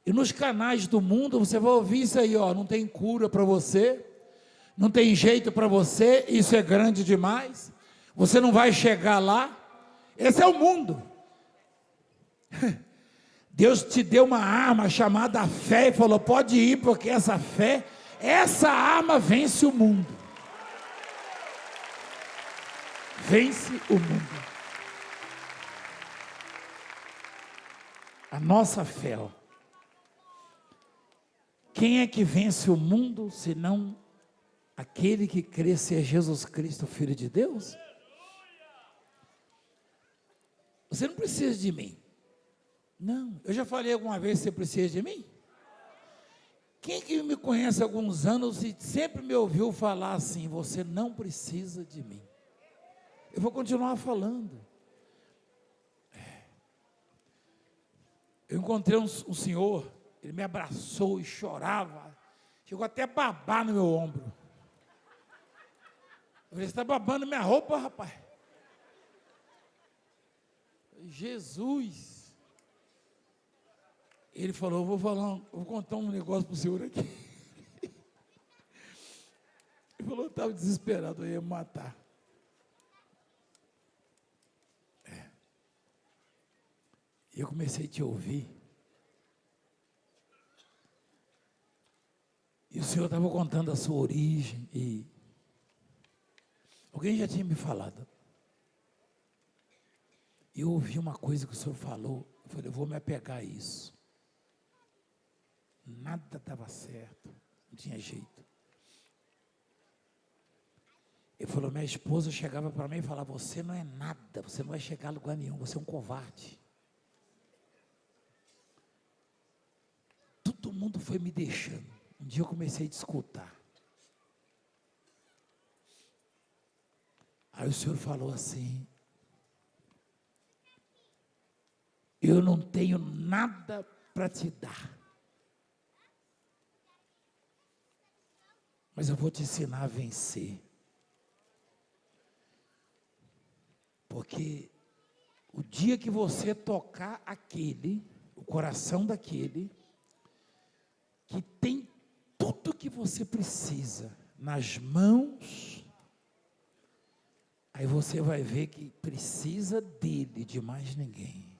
A: E nos canais do mundo, você vai ouvir isso aí, ó, não tem cura para você, não tem jeito para você, isso é grande demais, você não vai chegar lá. Esse é o mundo. Deus te deu uma arma chamada fé e falou, pode ir, porque essa arma vence o mundo. Vence o mundo. A nossa fé, ó. Quem é que vence o mundo, senão aquele que crê ser Jesus Cristo, Filho de Deus, você não precisa de mim. Não, eu já falei alguma vez que você precisa de mim? Quem que me conhece há alguns anos e sempre me ouviu falar assim, você não precisa de mim? Eu vou continuar falando. Eu encontrei um senhor, ele me abraçou e chorava, chegou até a babar no meu ombro. Eu falei, você está babando minha roupa, rapaz? Jesus! Ele falou, eu vou contar um negócio para o senhor aqui. Ele falou, eu estava desesperado, eu ia me matar. E eu comecei a te ouvir. E o senhor estava contando a sua origem. E alguém já tinha me falado. E eu ouvi uma coisa que o senhor falou. Eu falei, eu vou me apegar a isso. Nada dava certo. Não tinha jeito. Ele falou, minha esposa chegava para mim e falava, você não é nada, você não vai chegar a lugar nenhum, você é um covarde. Todo mundo foi me deixando. Um dia eu comecei a te escutar. Aí o senhor falou assim, eu não tenho nada para te dar, mas eu vou te ensinar a vencer. Porque o dia que você tocar o coração daquele, que tem tudo que você precisa nas mãos, aí você vai ver que precisa dele, de mais ninguém.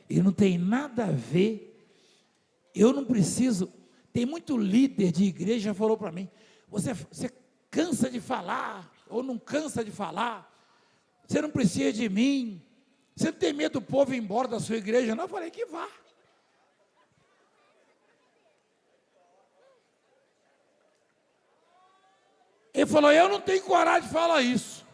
A: E não tem nada a ver, eu não preciso, tem muito líder de igreja que falou para mim, você cansa de falar, ou não cansa de falar, você não precisa de mim, você não tem medo do povo ir embora da sua igreja? Não, eu falei que vá. Ele falou, eu não tenho coragem de falar isso.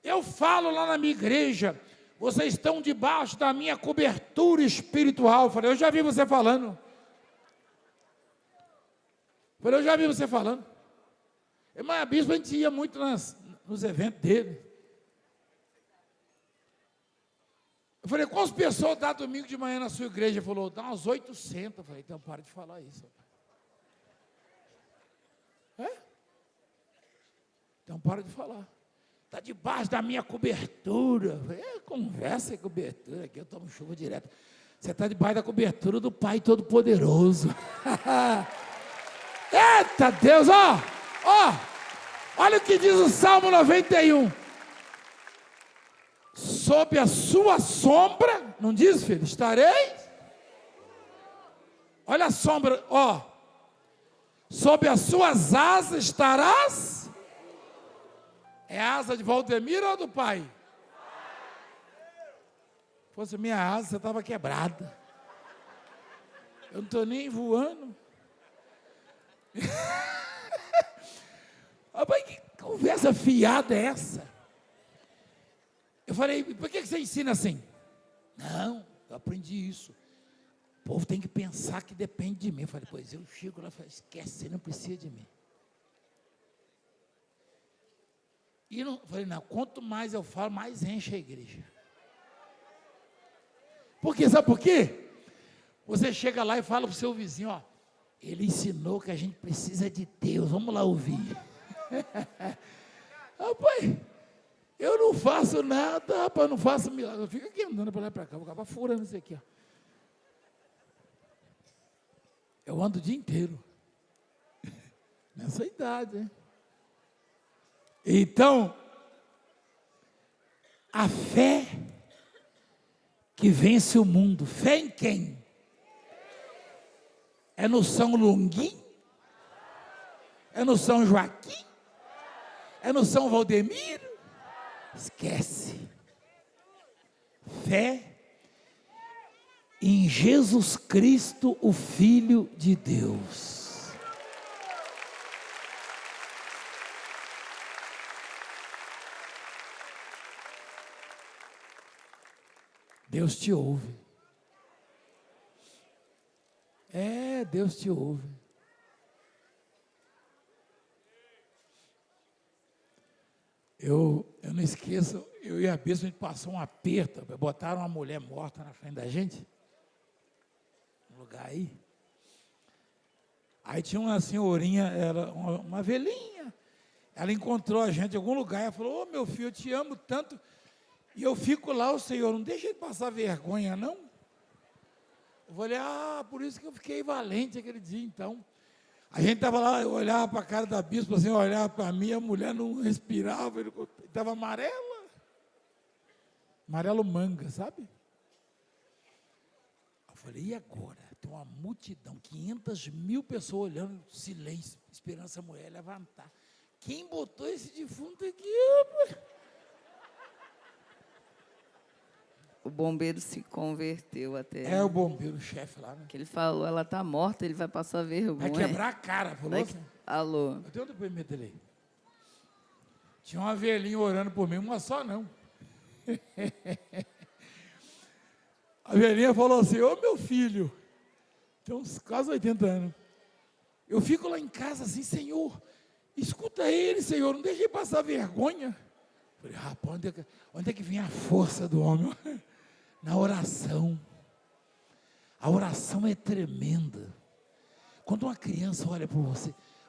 A: Eu falo lá na minha igreja, vocês estão debaixo da minha cobertura espiritual. Eu falei, eu já vi você falando. Eu falei, eu já vi você falando. Irmã, a bispo, a gente ia muito nos eventos dele. Eu falei, quantas pessoas dá domingo de manhã na sua igreja? Ele falou, dá umas 800. Eu falei, então para de falar isso. Então para de falar. Está debaixo da minha cobertura. Eu falei, conversa e cobertura, aqui eu tomo chuva direto. Você está debaixo da cobertura do Pai Todo-Poderoso. Eita Deus, olha o que diz o Salmo 91. Sob a sua sombra, não diz, filho, estarei? Olha a sombra, sob as suas asas estarás? É a asa de Valdemiro ou do pai? Se fosse minha asa, você estava quebrada. Eu não estou nem voando. Rapaz, que conversa fiada é essa? Eu falei, por que você ensina assim? Não, eu aprendi isso. O povo tem que pensar que depende de mim. Eu falei, pois eu chego lá e falo, esquece, você não precisa de mim. E não, falei, não, quanto mais eu falo, mais enche a igreja. Sabe por quê? Você chega lá e fala para o seu vizinho, ele ensinou que a gente precisa de Deus, vamos lá ouvir. Rapaz, eu não faço nada, rapaz, não faço milagre, eu fico aqui andando para lá e para cá, vou acabar furando isso aqui, Eu ando o dia inteiro, nessa idade, hein? Então, a fé que vence o mundo, fé em quem? É no São Longuim? É no São Joaquim? É no São Valdemiro? Esquece. Fé em Jesus Cristo, o Filho de Deus. Deus te ouve. Deus te ouve. Eu não esqueço, eu e a bispa, a gente passou um aperto, botaram uma mulher morta na frente da gente, no lugar aí. Aí tinha uma senhorinha, uma velhinha, ela encontrou a gente em algum lugar, e falou, ô meu filho, eu te amo tanto, e eu fico lá, o Senhor, não deixa ele passar vergonha, não? Eu falei, por isso que eu fiquei valente aquele dia, então. A gente estava lá, eu olhava para a cara da bispa, assim, olhava para mim, a mulher não respirava, ele estava amarela. Amarelo manga, sabe? Eu falei, e agora? Tem uma multidão, 500 mil pessoas olhando, silêncio, esperando essa mulher levantar. Quem botou esse defunto aqui?
C: O bombeiro se converteu até.
A: O bombeiro, o chefe lá, né?
C: Que ele falou, ela está morta, ele vai passar vergonha.
A: Vai quebrar a cara, falou assim.
C: Alô.
A: Eu tenho um depoimento dele aí. Tinha uma velhinha orando por mim, uma só não. A velhinha falou assim, ô meu filho, tem uns quase 80 anos. Eu fico lá em casa assim, Senhor, escuta ele, Senhor, não deixa ele passar vergonha. Eu falei, rapaz, onde é que vem a força do homem? Na oração. A oração é tremenda. Quando uma criança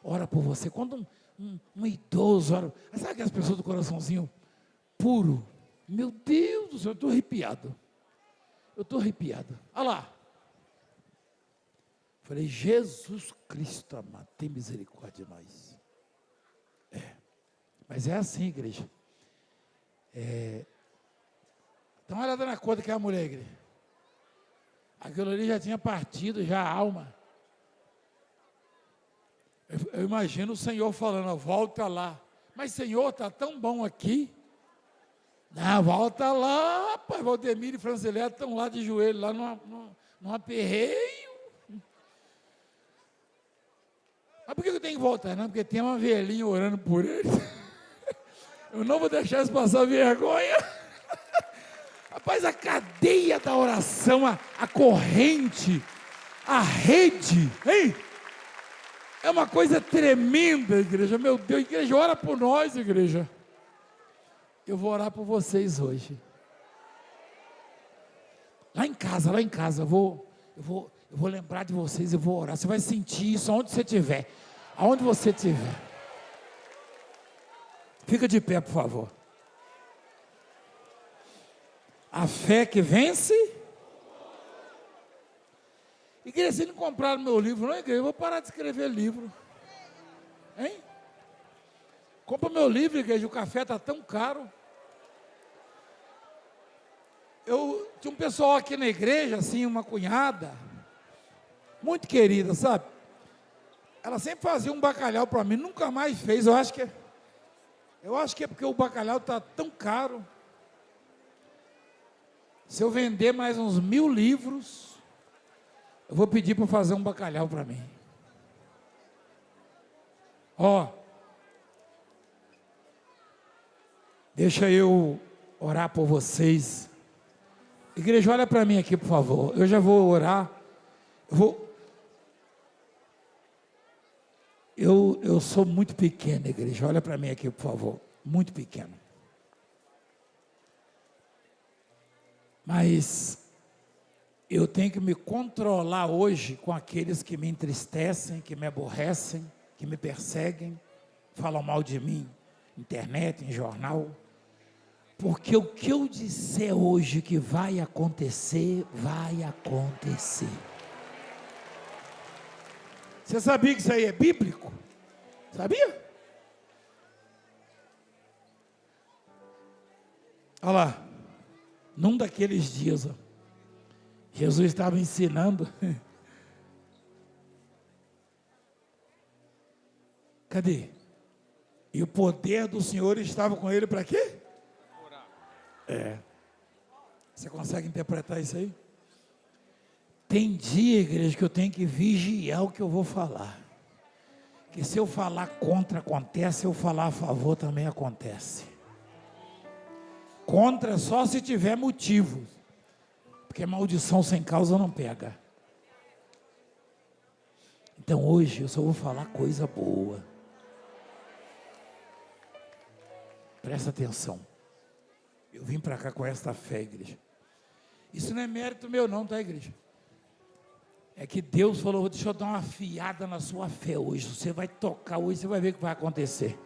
A: ora por você, quando um idoso ora, sabe aquelas pessoas do coraçãozinho puro? Meu Deus do céu, eu estou arrepiado. Olha lá. Falei, Jesus Cristo amado, tem misericórdia de nós. Mas é assim, igreja. Então ela dando conta que é a mulher, igreja. Aquilo ali já tinha partido, já a alma. Eu imagino o Senhor falando, volta lá. Mas Senhor, está tão bom aqui. Não, volta lá, rapaz. Valdemir e Francilé estão lá de joelho, lá num aperreio. Mas por que eu tenho que voltar? Não, porque tem uma velhinha orando por eles. Eu não vou deixar eles passar vergonha. Rapaz, a cadeia da oração, a corrente, a rede, hein? É uma coisa tremenda, igreja. Meu Deus, igreja, ora por nós, igreja. Eu vou orar por vocês hoje. Lá em casa, eu vou lembrar de vocês, eu vou orar. Você vai sentir isso aonde você estiver. Aonde você estiver. Fica de pé, por favor. A fé que vence. Igreja, se não compraram meu livro, não, igreja, eu vou parar de escrever livro. Hein? Compra meu livro, igreja, o café está tão caro. Tinha um pessoal aqui na igreja, assim, uma cunhada, muito querida, sabe? Ela sempre fazia um bacalhau para mim, nunca mais fez. Eu acho que é porque o bacalhau está tão caro. Se eu vender mais uns 1000 livros, eu vou pedir para fazer um bacalhau para mim. Deixa eu orar por vocês. Igreja, olha para mim aqui, por favor. Eu já vou orar. Eu sou muito pequeno, igreja. Olha para mim aqui, por favor. Muito pequeno. Mas eu tenho que me controlar hoje com aqueles que me entristecem, que me aborrecem, que me perseguem, falam mal de mim, internet, em jornal. Porque o que eu disser hoje que vai acontecer, vai acontecer. Você sabia que isso aí é bíblico? Sabia? Olha lá, num daqueles dias, Jesus estava ensinando. Cadê? E o poder do Senhor estava com ele para quê? Você consegue interpretar isso aí? Tem dia, igreja, que eu tenho que vigiar o que eu vou falar. Que se eu falar contra, acontece. Se eu falar a favor, também acontece. Contra só se tiver motivos. Porque maldição sem causa não pega. Então hoje eu só vou falar coisa boa. Presta atenção. Eu vim para cá com esta fé, igreja. Isso não é mérito meu não, tá, igreja? É que Deus falou, deixa eu dar uma afiada na sua fé hoje. Você vai tocar hoje, você vai ver o que vai acontecer.